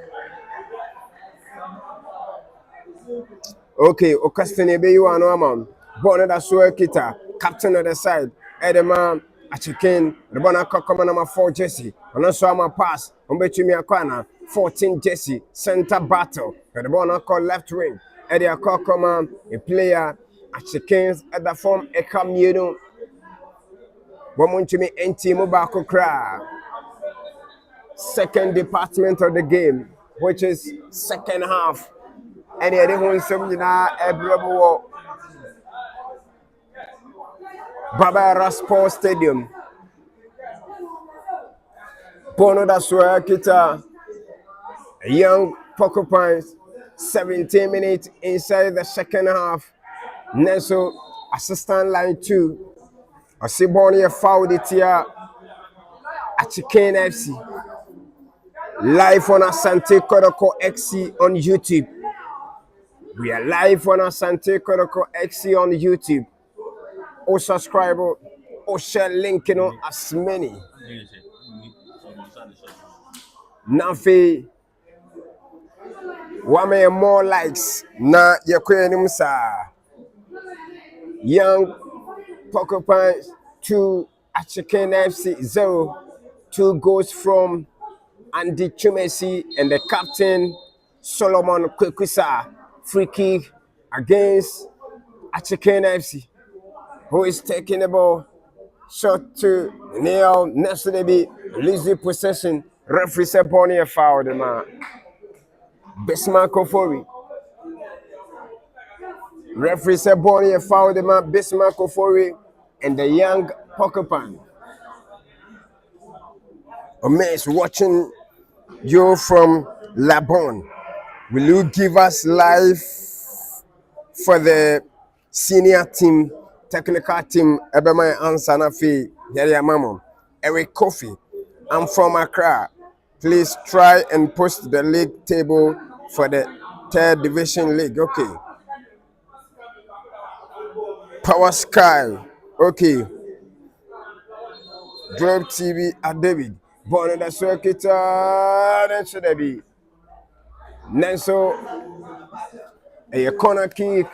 Okay, Okastene Bayu and Oman, Bonnet Asua Kita, captain of the side, Edema, Achiken, the Bonaka command number 4 Jesse, and also my pass, Umbechimi Akwana, 14 Jesse, center battle, and the Bonaka left wing, Eddie Akokoma, a player, Achiken's at the form, a communal. Womunchimi NT Mobako Kra. Second department of the game, which is second half. Any other one every Baba Sports Stadium. Bono da Kita, young Porcupines, 17 minutes inside the second half. Neso assistant line 2. I see Bonnie fouled it here at Achiken FC. Live on Asante Kotoko XC on YouTube. We are live on Asante Kotoko XC on YouTube. Or subscribe or share link as many. Nafi Wame more likes na yakwenim sa. Young Porcupines 2 Achiken FC 0. 2 goals from Andy Chumesi and the captain Solomon Kwekusa. Free kick against Achiken FC, who is taking the ball. Shot to Neil Nesudebi, lose the possession. Referee said Bonnie a foul the man. Bismarck Ofori. Referee said Bonnie a foul the man. Bismarck Ofori and the young Porcupine. Omes watching you from Labon. Will you give us live for the senior team, technical team? Ebema answer na fi yari mamo. Eric Kofi. I'm from Accra. Please try and post the league table for the third division league. Okay. Power Sky. Okay. Drop TV at David. Born in the circuit. Then should they be? Nenso, a corner kick.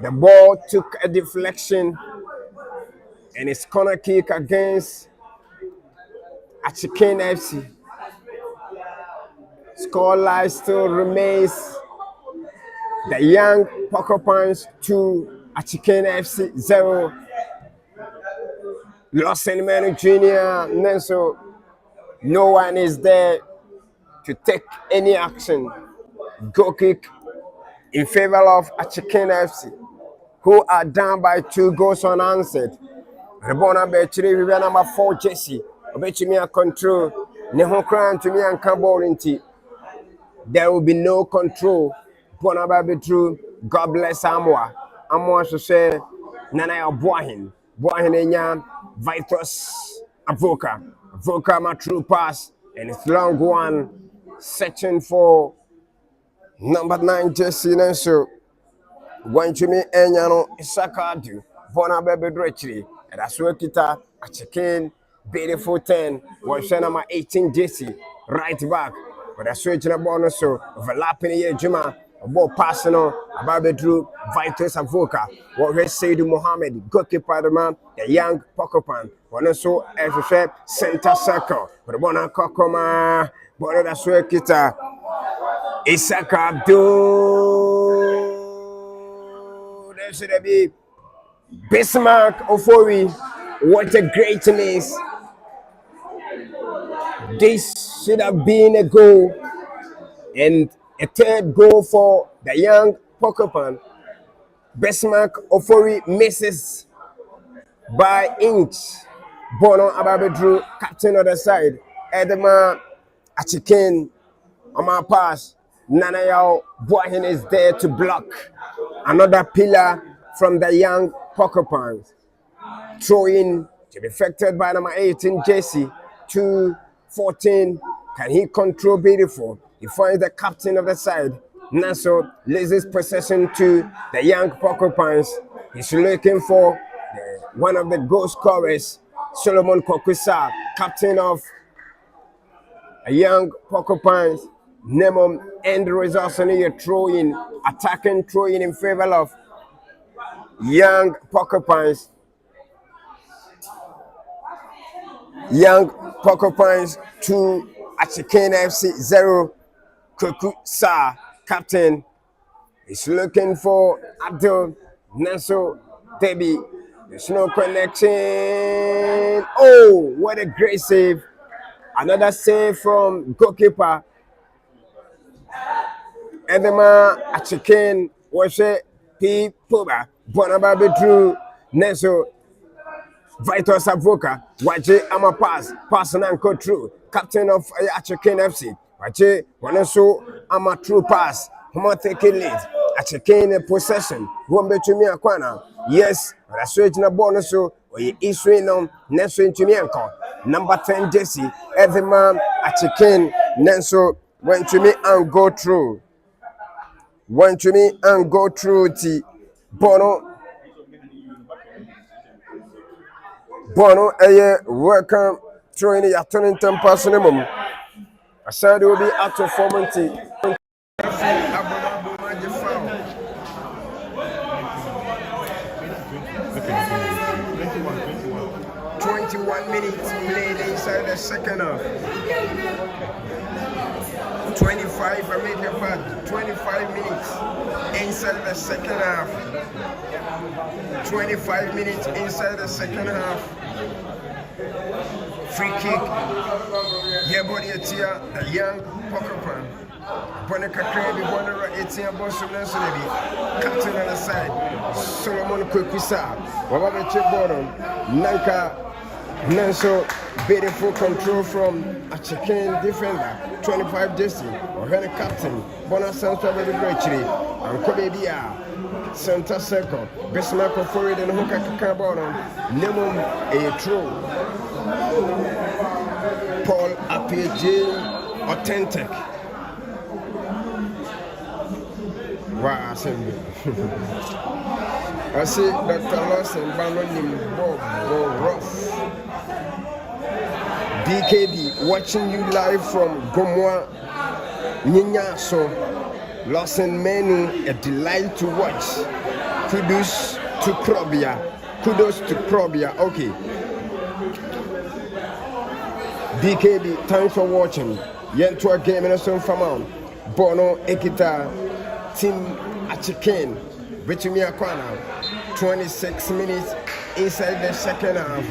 The ball took a deflection, and it's corner kick against Achiken FC. Scoreline still remains the young Porcupines 2, Achiken FC 0. Los Manu Jr. Nenso, no one is there to take any action. Goal kick in favor of Achiken FC, who are down by 2 goals unanswered. Rebona Betri, we number 4 Jesse. Obechimia control. Neho Kran to me and Kaborinti. There will be no control. Bonaba Betru, God bless Amwa. Amwa to say, Nana Boahin. Boahin Enya, Vitus, Avoka. Avoka, my true pass. And it's long one. Searching for number 9 Jesse Nenso. One to me Enyano Isakadu. Bona Bebe Dretri. And that's where Kita Achiken. Beautiful 10. One number 18 Jesse. Right back. But that's where Jina Bonus so overlapping here Juma. A ball passing on about the Drew Vitus Avoka. What we say to Mohammed, goalkeeper the man, the young Porcupine. One also as a said, center circle. But the one Kokoma. But that's where Kita Isaac Abdul. There should be Bismarck Ofori. What a great miss. This should have been a goal. And a third goal for the young Porcupine. Bismarck Ofori misses by inch. Bono Ababedru, captain on the side. Edema Achiken on my pass. Nanayao Boahin is there to block. Another pillar from the young Porcupines. Throw in to be affected by number 18, Jesse. 2-14. Can he control beautiful? He finds the captain of the side. Naso loses possession to the young Porcupines. He's looking for one of the goal scorers, Solomon Kokusa, captain of a young Porcupines. Nemom end the results on a throw-in, attacking throw-in in favor of young Porcupines. Young Porcupines 2, Achiken FC 0. Kokusa, captain, is looking for Abdul Naso Debbie. There's no connection. Oh, what a great save. Another save from goalkeeper. Edema Achiken was a P. Puba. Bonaba Bedru Naso Vital Savoka. Waje Ama pass and go through. Captain of Achiken FC. Waje Wanaso Ama true pass. Homa taking lead. Achiken possession. Wombe to me Aquana. Yes, that's right in a bonus. So we issue on Nenso into me uncle. Number 10 Jesse. Every man Achiken Nenso went to me and go through. Went to me and go through the Bono. Bono, welcome training your turning 10 person. Asante will be out of formality. 21 minutes played inside the second half. 25, I make a part. 25 minutes inside the second half. 25 minutes inside the second half. Free kick. Yeah, body it's here. The young Porcupine. Bonica Craby, Bonera, it's here. Boston Nassau. Captain on the side. Solomon Kokusa. Wababa Chibodon. Nanka. Nanso, beautiful control from Achiken defender, 25 Jesse, or her captain, Bonasanto very greatly, and Kobebia, Santa Circle, Besmako forward and Hoka Kakabono, Nemum a true. Paul APJ authentic. Wow, I see Dr. Lawson Banonim Bob Rough. DKD watching you live from Gomwa Ninyaso. Lawson Menu, a delight to watch. Kudos to Krobia. Okay. DKD, thanks for watching. Yet to a game in a song from out. Bono Ekita, Team Achiken, Bichumi Aquana. 26 minutes inside the second half.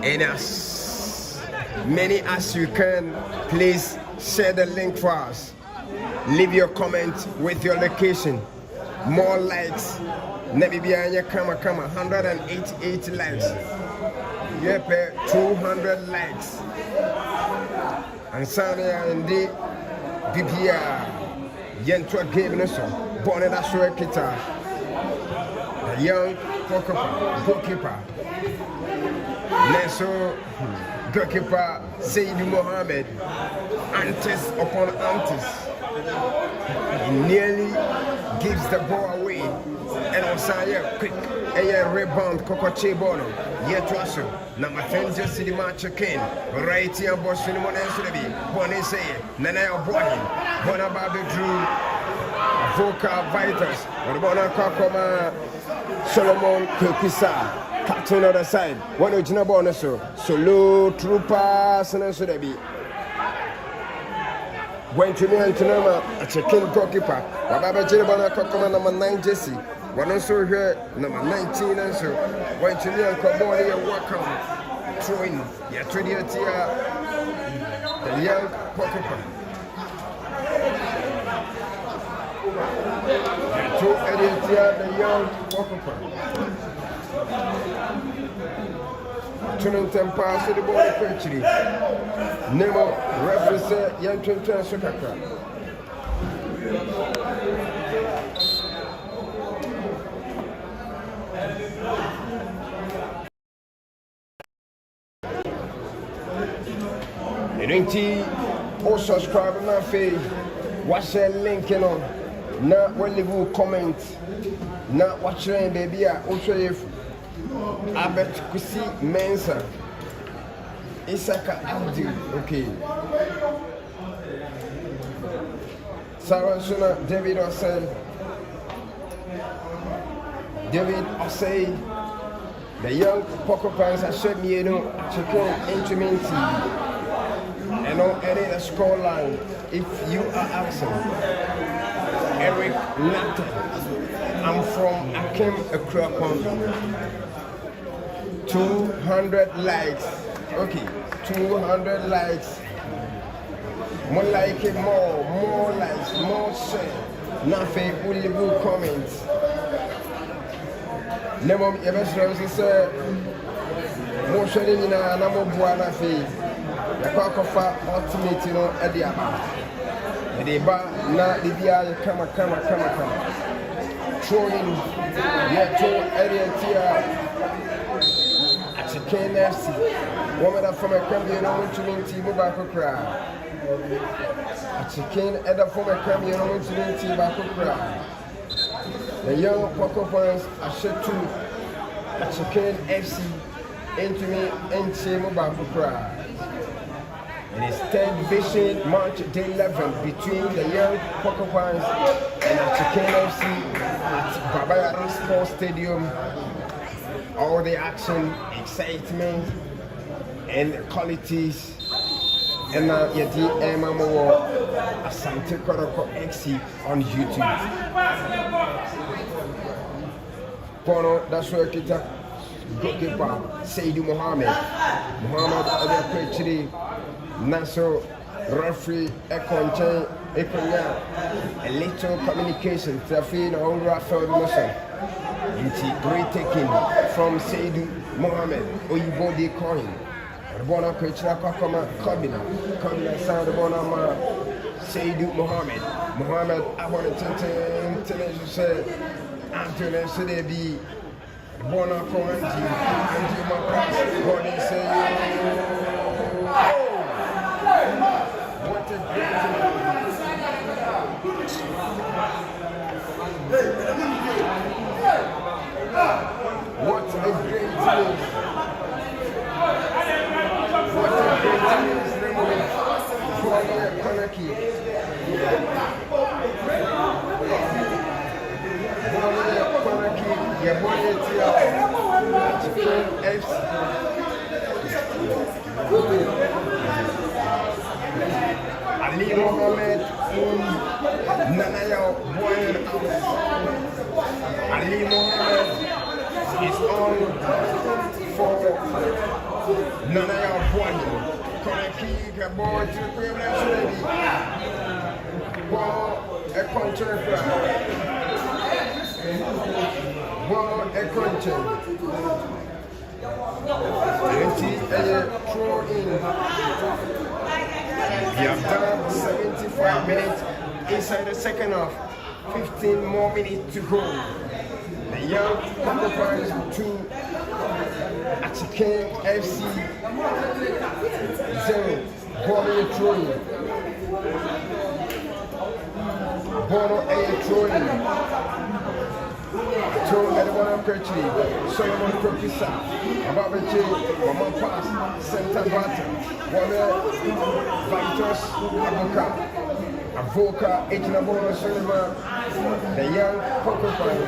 And as many as you can, please share the link for us. Leave your comment with your location. More likes. Namibia kama 188 likes. Yep, 200 likes. And Sania and the BPR. Yentua game so. Bonnet Ashura Kita. The young goalkeeper. Neso goalkeeper Sayyid Mohammed. Antes upon antes. He nearly gives the ball away. And also quick a rebound Kokoche Bono. Yet also number 10 just the match again. Right here Boston Monensubi. Bonne say Nana Boahin. Bonababe drew Vocal Vitals. Bona Kakoma Solomon Kokusa. Captain on the side. One original bonus. Solo troopers and so they be. Went to me and to number Achiken goalkeeper. Wababa Jelabana Kakoma number 9 Jesse. One also here number 19 and so went to me and Kaboni and welcome. Throwing your 20th year. The young goalkeeper. The 20th year, the young goalkeeper. Tuning temper, so the ball country. Nemo, reference, young Trinton Sokaka. Also subscribe to my page. Watch the link on. Now when you will comment. Now watch the baby. Also if I bet you see Mensa. Isaka Abdi. Okay. Sarah Suna, David Osei. The young Porcupines are showing me Achiken intimacy. And on edit a score line. If you are asking, Eric Latin, I'm from Achiken Akrapon. 200 likes. Okay, 200 likes. More like it, more likes, more share. Nothing only good comments. Never ever say, more sharing in a number of buana fee. The Kokofa ultimate, at the Abba. The bar, now the BI, come. Trolling, yet to area tier. Achiken FC. Woman from a Cambian on to mean Tibo Bakokra. Achiken Edda from a Cambian on to mean Tibo Bakokra. The young Porcupines are set to Achiken FC into me and Tibo Bakokra. It is 10th Division Matchday 11 between the young Porcupines and Achiken FC at Babaya Sports Stadium. All the action, excitement, and qualities. And now you see MMO Asante Kotoko XC on YouTube. Pono, that's where kita Goalkeeper Seydou Mohamed Adepechiri Naso referee Ekonchen Ekonya a little communication Trafin on Rafael Musa. Great taking from Seydou Mohamed Oyibo de Coin. Bona Kuchra Kakama Kabina Sound Bonama Seydou Mohamed Abonatan said Anthony Sedebi Bona Comanji and you my pass Gordon say what a great what a great move. What a great move for Konaki. Konaki, your body FC. Ali Mohamed Nanaya Boyan Ali Mohamed is on for Nanaya Boyan. Konaki, the boy to the privilege lady. Ball a contract. Ball a contract. Throw in. We have done 75 minutes inside the second half. 15 more minutes to go. The young Porcupines to Achiken FC 0. Bono throwing. Bono a throwing. Throw at the one country. Solomon Professor. Ababache. One pass. Center button. One Vitus Avoka. Ejinabono Solomon. The young Porcupine.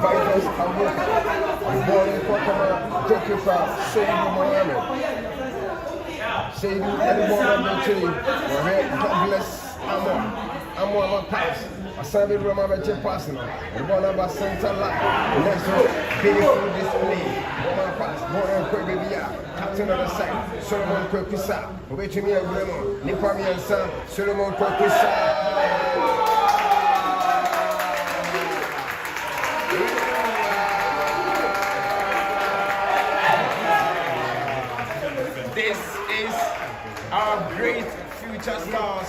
Vitus Avoka. The boy Porcupine. Goalkeeper. Seydou Mohamed. Seydou at the ball number 2. God bless Amor. Amor pass. Asabi Romabache passing. The ball number center line. Next beautiful display. One pass. One baby. Captain on the side. Solomon Kwekisa. Waiting me a grandma. Nipami and son. Solomon Kwekisa. future stars.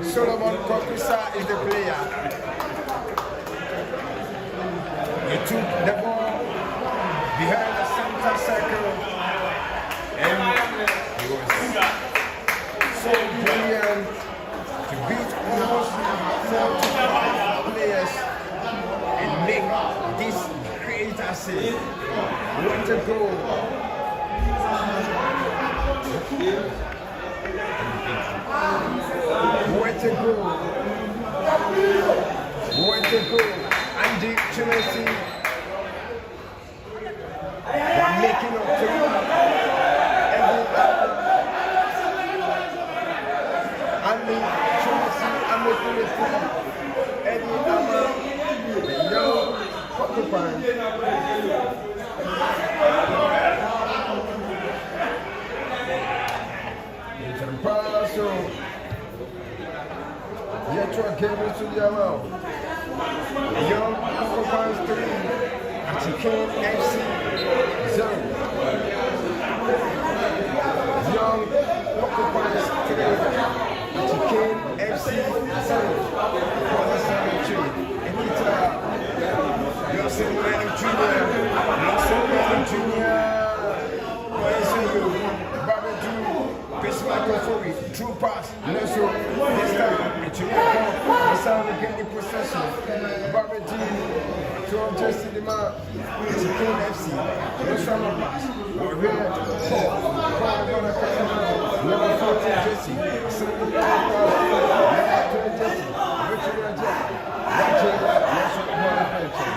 Solomon Kokusa is the player. He took the ball behind the center circle and he was so brilliant to beat almost 45 players and make this great assist. What a goal! What a goal! What a goal! Andy Chelsea are making up to Andy Chelsea are making it to Eddie Amma, the young Porcupine. So, yet you are getting to the amount. Young Porcupines 3, Achiken FC 0. Young Porcupines 3, Achiken FC 0. Nelson Manning Jr. True pass, Nelson, this time, it's your ball, the sound of getting possession. Barbecue, to Jesse the man, it's a King FC, no summer pass, or red, number 14 Jesse, Asante Kotoko, Jesse, Richard Jack, National Ball Adventure.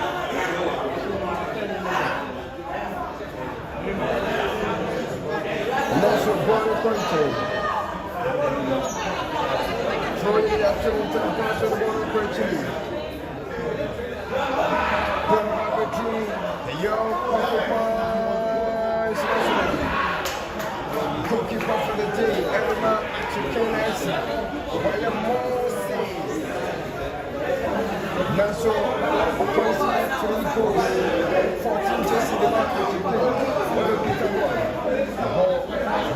National Ball Adventure. Throwing up to the young Porcupines. Goalkeeper for the day, Everman Achiken FC. William Moses. Naso, Okosi, 3 goals. 14 Jesse the man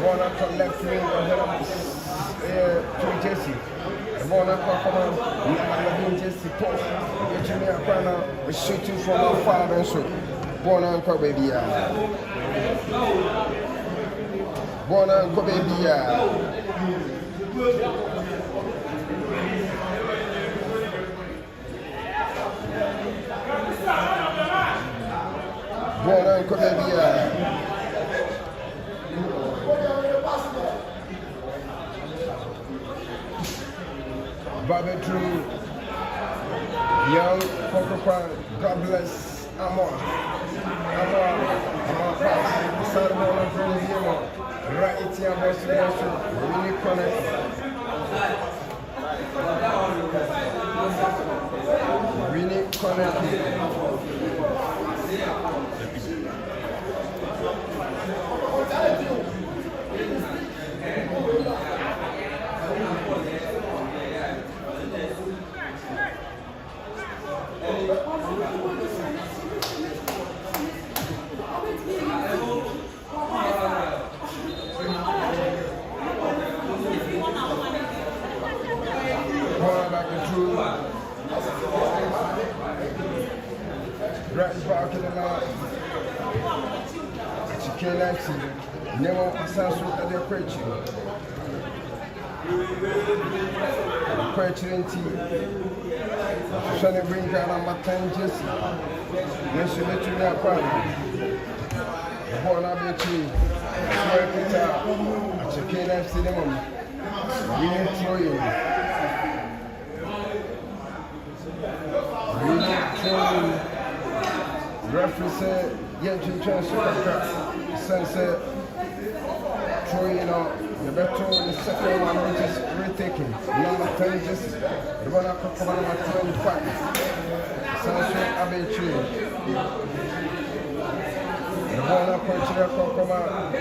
One up from left wing, to Jesse. The ball up from number Jesse post. Jimmy Aquana was shooting from our father and so. Born uncle baby. Born uncle baby. Born uncle baby. Barbecue, young Porcupine, God bless, Amor pass, Salomon and Friends Yemo, right here, Boston, really connect. Really connected. Right back in the line. Achiken FC. Never Asante at the preaching. Preaching team. Trying to bring down number 10 Jesse. Let's let you know partner. The ball not be tree. Swear it out. Achiken FC the moment. We need throwing. Referee said, yeah, you try to Son said, throwing out, you better throw the second one, which is retaking. Number 10, just the one up for number 25. Son said, I've been trained. The one up for come out.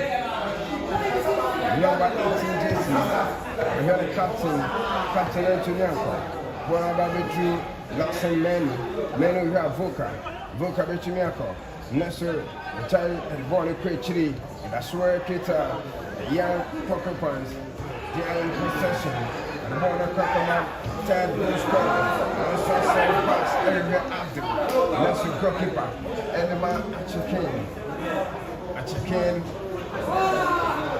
Number 18, Jesse. We had a Captain Antonio. One about between lots of men we have Voka Betchimiako, Nesser, the child and born a quick tree, that's where Kita, the young Porcupines, They are in possession. The ball on Kakamam, third goal scorer. Also send pass, Eric Abdul. That's the goalkeeper. Elema Achiken.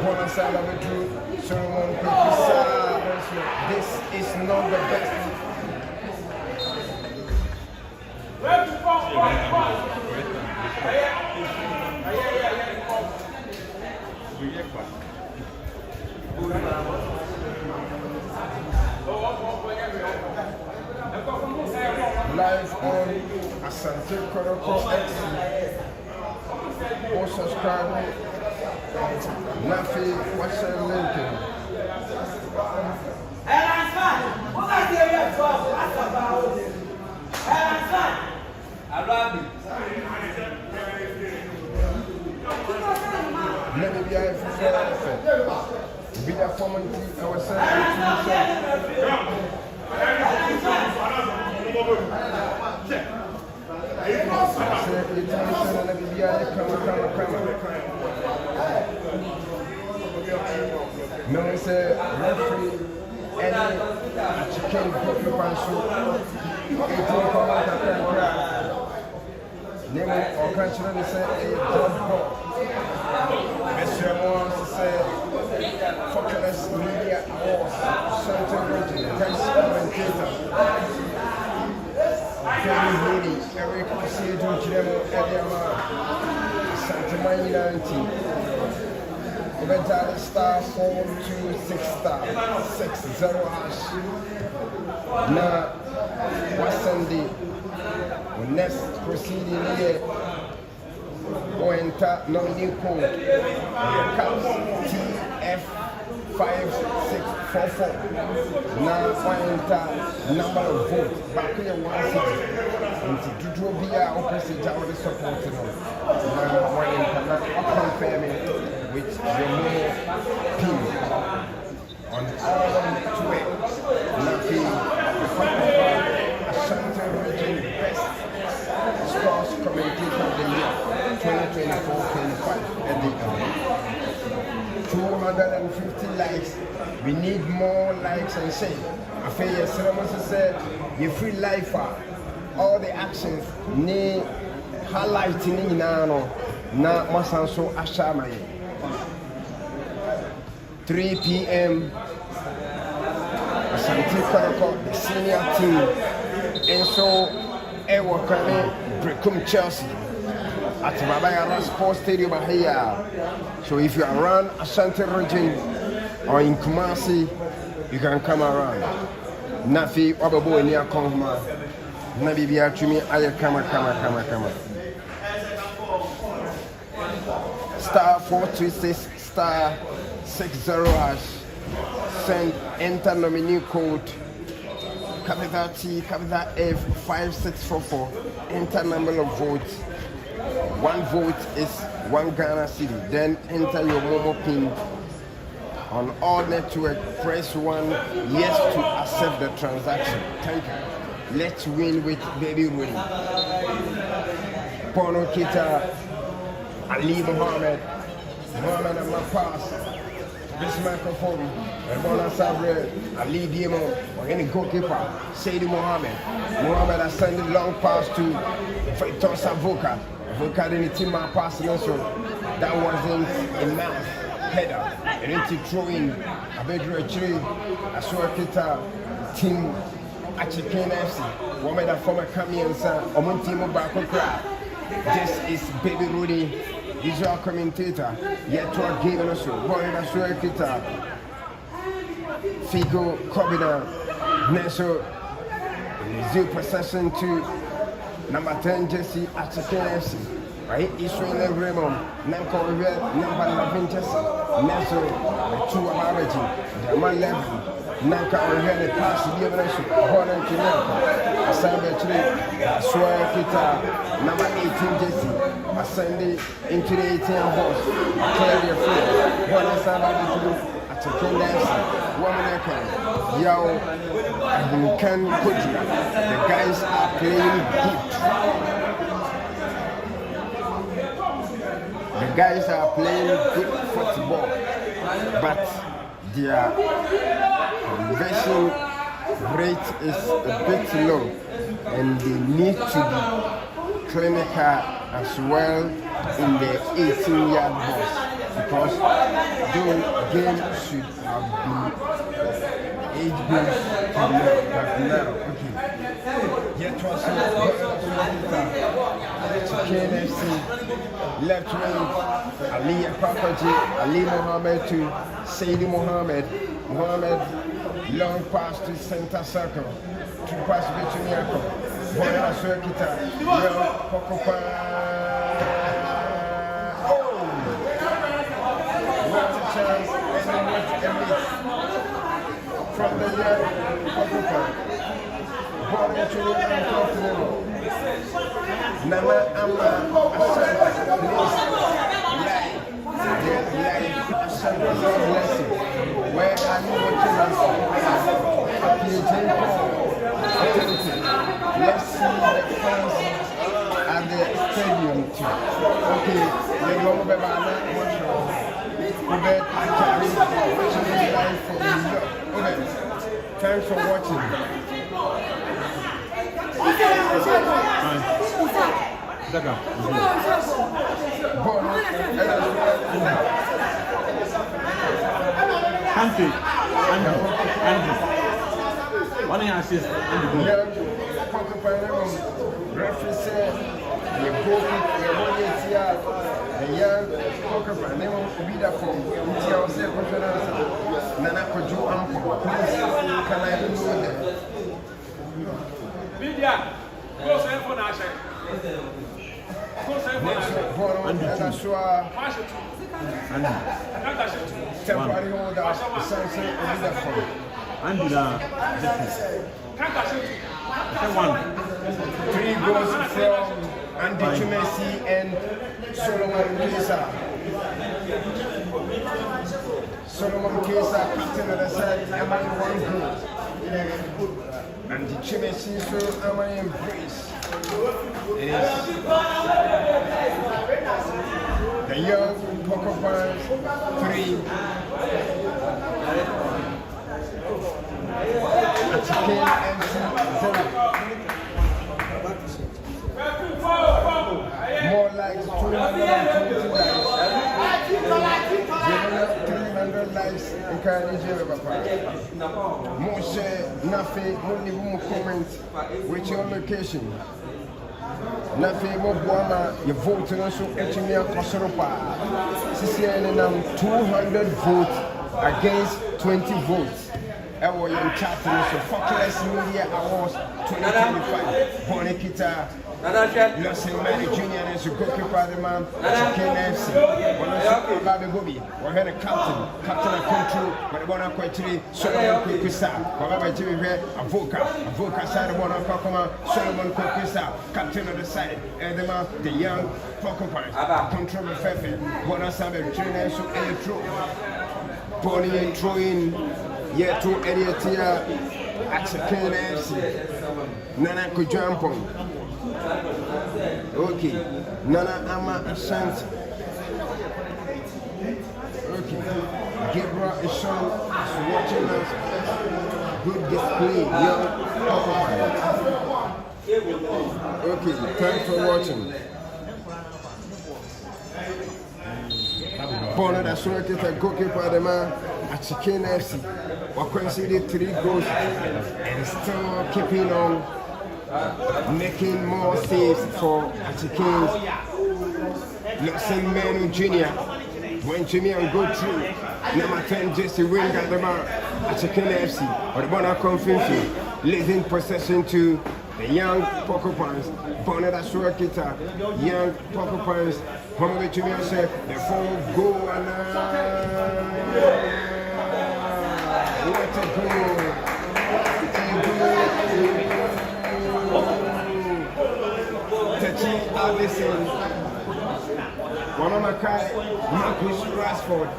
Ball on side of the truth. Solomon Pekisa. This is not the best. Live on Asante Kotoko X. Or subscribe. Nafi, what's your link? Let me be a be a former ourselves. No, it's a referee and Achiken Porcupine show. 18 name or country is a drop ball. Mr. Moore said, Focus Media Awards, Central Region, Thanks Commentator. Kenny Moody, Eric Osedo, Chilemo, Ediama, Santa Maria 19. Eventually star 426 star 60 hash. Now, what's Sunday? Next proceeding here. Go enter nominee code. Caps TF5644. Now, enter number of votes. Back here, 160. And to do be our opposite, I will support them. Now, enter confirming with the more team on all to it. Lucky, Asante Region Best Sports Commentator of the Year 2024-25 at the 250 likes. We need more likes and share. I feel yes, someone said you free life all the actions need highlighting now. Na masanso ashama 3 p.m. Asante Kotoko, the senior team, and so Ewakane Brecum Chelsea at Babayara Sports Stadium here. So if you are around Asante region or in Kumasi, you can come around. Nafi Wababo near Kongma, Nabibia Chumi Aya Kama. Star 436 star 60 hash. Send enter nominee code capital T capital F 5644. Enter number of votes. 1 vote is 1 Ghana city. Then enter your Momo pin on all network. Press 1 yes to accept the transaction. Thank you. Let's win with Baby Rudy. Pono Kita. Ali Mohammed and my pass. This microphone, Rebona Sabre, Ali Diemo, or any goalkeeper, Saidi Mohammed has sent a long pass to Tosa Voka. Voka didn't team my pass, so that wasn't enough header. And then to throw in a bedroom tree, I saw a kita team Achiken FC, woman that former Kamians, Omontimo Bako Crack. This is Baby Rudy. He's our commentator. Yet to a game and also. Boy, that's where kita Figo Kobina Neso 0% to number 10 Jesse Achiken FC. Right? Israel Raymond, Nanko number 11 Jesse. Neso 2 of averaging. The man 11. Nanka already passed the generation. Born in Kinaka. Asante today. Swear kita number 18 Jesse. Ascend into the 18 horse. Clear your foot. Born in somebody to do Achiken FC. Woman can. Yo, and can put you. The guys are playing good. The guys are playing good football. But their conversion rate is a bit low, and they need to be clinical as well in the 18-yard box, because those games should have been age groups to now. Okay. Yet was Achiken FC, left wing, Ali Papaji, Ali Mohammed to Saidi Mohammed, long pass to center circle, to pass between Yako, Boya Circuita, young Porcupine. Oh! What a chance, and what a miss from the young Porcupine. Ball into the uncomfortable. Nama Ama Asante, blessing. Where are you watching us? Let's see the fans at the stadium too. Okay, they go over Bana, Ubed, watching live from New York. Ubed, thanks for watching. One assist. Referee said the young Porcupine, they won't be there for Nana Kojo Ampo. Please, can I do that? Media, go send for Nasha. Go send for Nasha. Temporary order, Sunset, and the phone. And one. 3 goals from Andy Chumesi and Solomon Kesa. Solomon Kesa, captain of the side, am I 1 goal? Andy Chumesi, so am I embrace? It is the young Porcupines 3. Achiken MC 0. More like 220 lives. 300 lives in Nigeria, Papa. More share, nothing, only more comment with your location. Nothing more Buama, your vote and also Echimia Kosoropa. CCN 200 votes against 20 votes. Our young chatting, so Focus Media Awards 2025. Bonekita. Losing Mary Junior as a goalkeeper, the man, Achiken FC. When I saw Baby Gobi, we're here a captain of control, but one of Quetri, Solomon Kukusa, Baba Jimmy Red, Avoka side of one of Kokoma, Solomon Kukusa, captain of the side, and the man, the young Porcupines, control the Fefe, one of Samuel Junior, so any throw. Pony and throwing, yet to Ediotia, Achiken FC. Nana could jump on. Okay, Nana Ama Asante. Okay, Gabriel is showing us watching us. Good display, young Porcupine. Okay, thanks for watching. Bonnet as soon as the goalkeeper, the man, Achiken FC. We're considering 3 goals and still keeping on. Making more saves for Achiken. Losing Manu Junior. When Junior go through, number 10 Jesse Wing at the man, Achiken FC. Or the Bona Confinci, leading possession to the young Porcupines. Bonnet Ashuakita, young Porcupines. Homer Junior said, the 4 goal and what a goal! Listen, one of my guys, Marcus Rashford,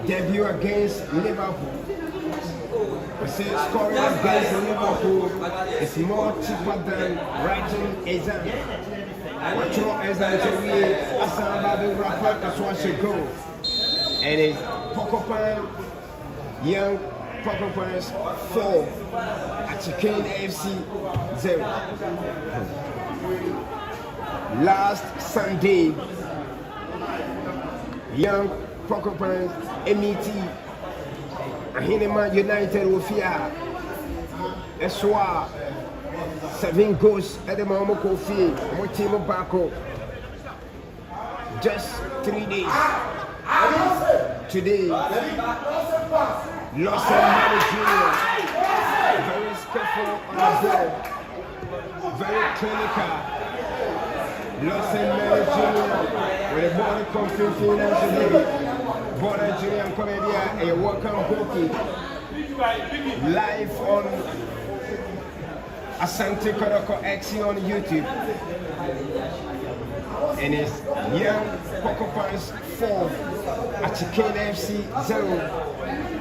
debut against Liverpool. I say scoring against Liverpool is more cheaper than writing exam. What your exam to me, Asante Kotoko, that's what should go. And it's Porcupine, Young Porcupines 4, Achiken FC 0. Last Sunday, Young Porcupines MET Ahinema United Wofia Eswa 7 goals at the Mama Kofi, Motimo Bako. Just 3 days. Today, Los Angeles Junior, very skillful on the ball, very clinical. Los Angeles Junior, with a ball confidence today. Border Junior coming here, a welcome goalkeeper. Live on Asante Kotoko X on YouTube. And it's Young Porcupines 4, Achiken FC 0,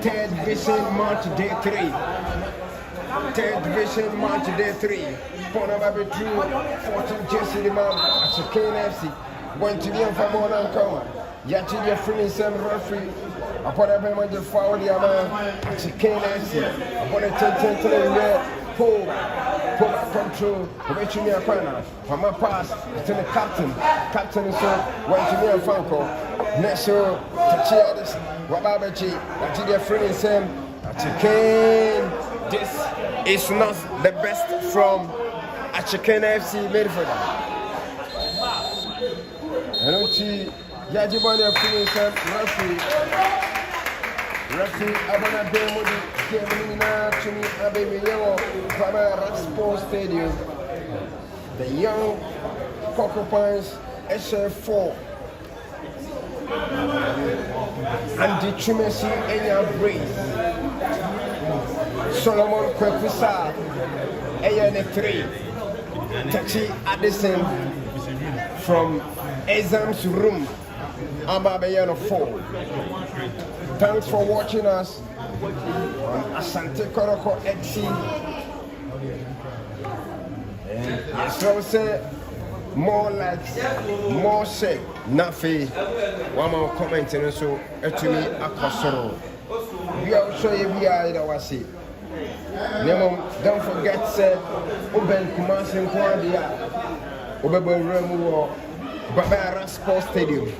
3rd Division March Day 3. 3rd Division March Day 3. Ponaba 2, 14 Jesse Limam, Achiken FC. Went to the Infamon and Comer. Yachi the free some referee. Upon a member of the foul, the Achiken FC. Upon a 10 pull control, eventually a corner. From my pass to the captain. Captain is so went to me a Franco. Next show, Tachiadis, Wababachi, Achidia Free Sam, Achiken. This is not the best from Achiken FC midfielder. I don't see Yajibani Free Sam, referee, Abana Demodi, Kemina, Chini, Abemio, Fama Sports Stadium. The Young Porcupines SF4 and the Chumesi Enya Brace. Solomon Kwekusa Enya 3. Tachi Addison from Exams Room. Amabeyano 4. Thanks for watching us on Asante Kotoko XC. Yes, so say more likes, more share. Nafi, one more comment and so actually a cosoro. We are show you we are the wasi. Don't forget say Uben Kumasin Kwandia, Ubebo Remu, Babara Sports Stadium.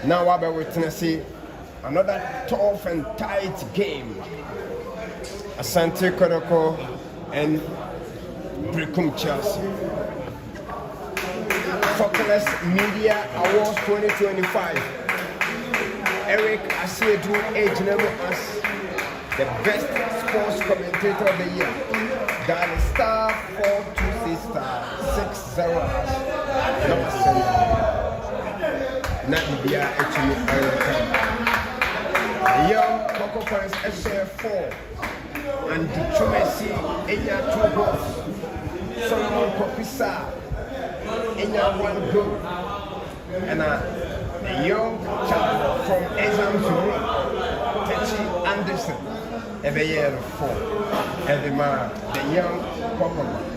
Now I'll be witnessing another tough and tight game. Asante Kotoko and Brickum Chelsea. Focus Media Awards 2025. Eric Asiedu aged as the best sports commentator of the year. Dial star 426 star 60 number 7. Nadia actually Young Porcupines SF4 and the Chumesi Enya 2 goals. Solomon Kopisa Enya 1 goal. And a young child from Exams Room, Techi Anderson, every year 4. And the young Porcupines.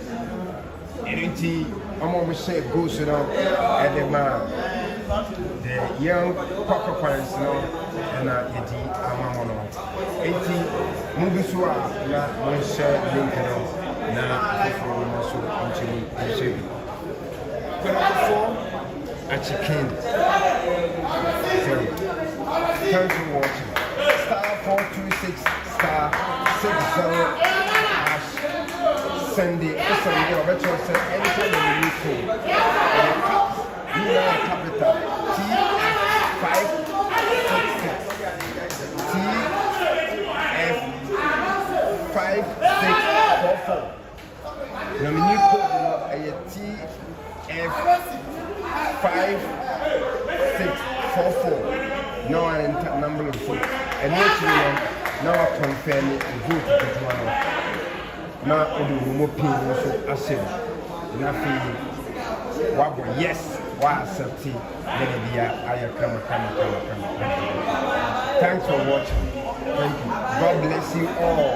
Anything I'm always say goes around and the young Porcupines and Eti Amamono. Eti Mubisua na Monshe Linkano na Fofomoso Inchini Inchini. Kotoko Achiken. Thanks for watching. Star 426 star 60 Sunday. Sunday, I bet you say anything that you need to. You know capital TF5644. Now my new code is TF5644. Now I enter number of 4. And now I confirm it and vote to one. Now I do more people so I said nothing. Yes, why accept it? Thanks for watching. Thank you. God bless you all.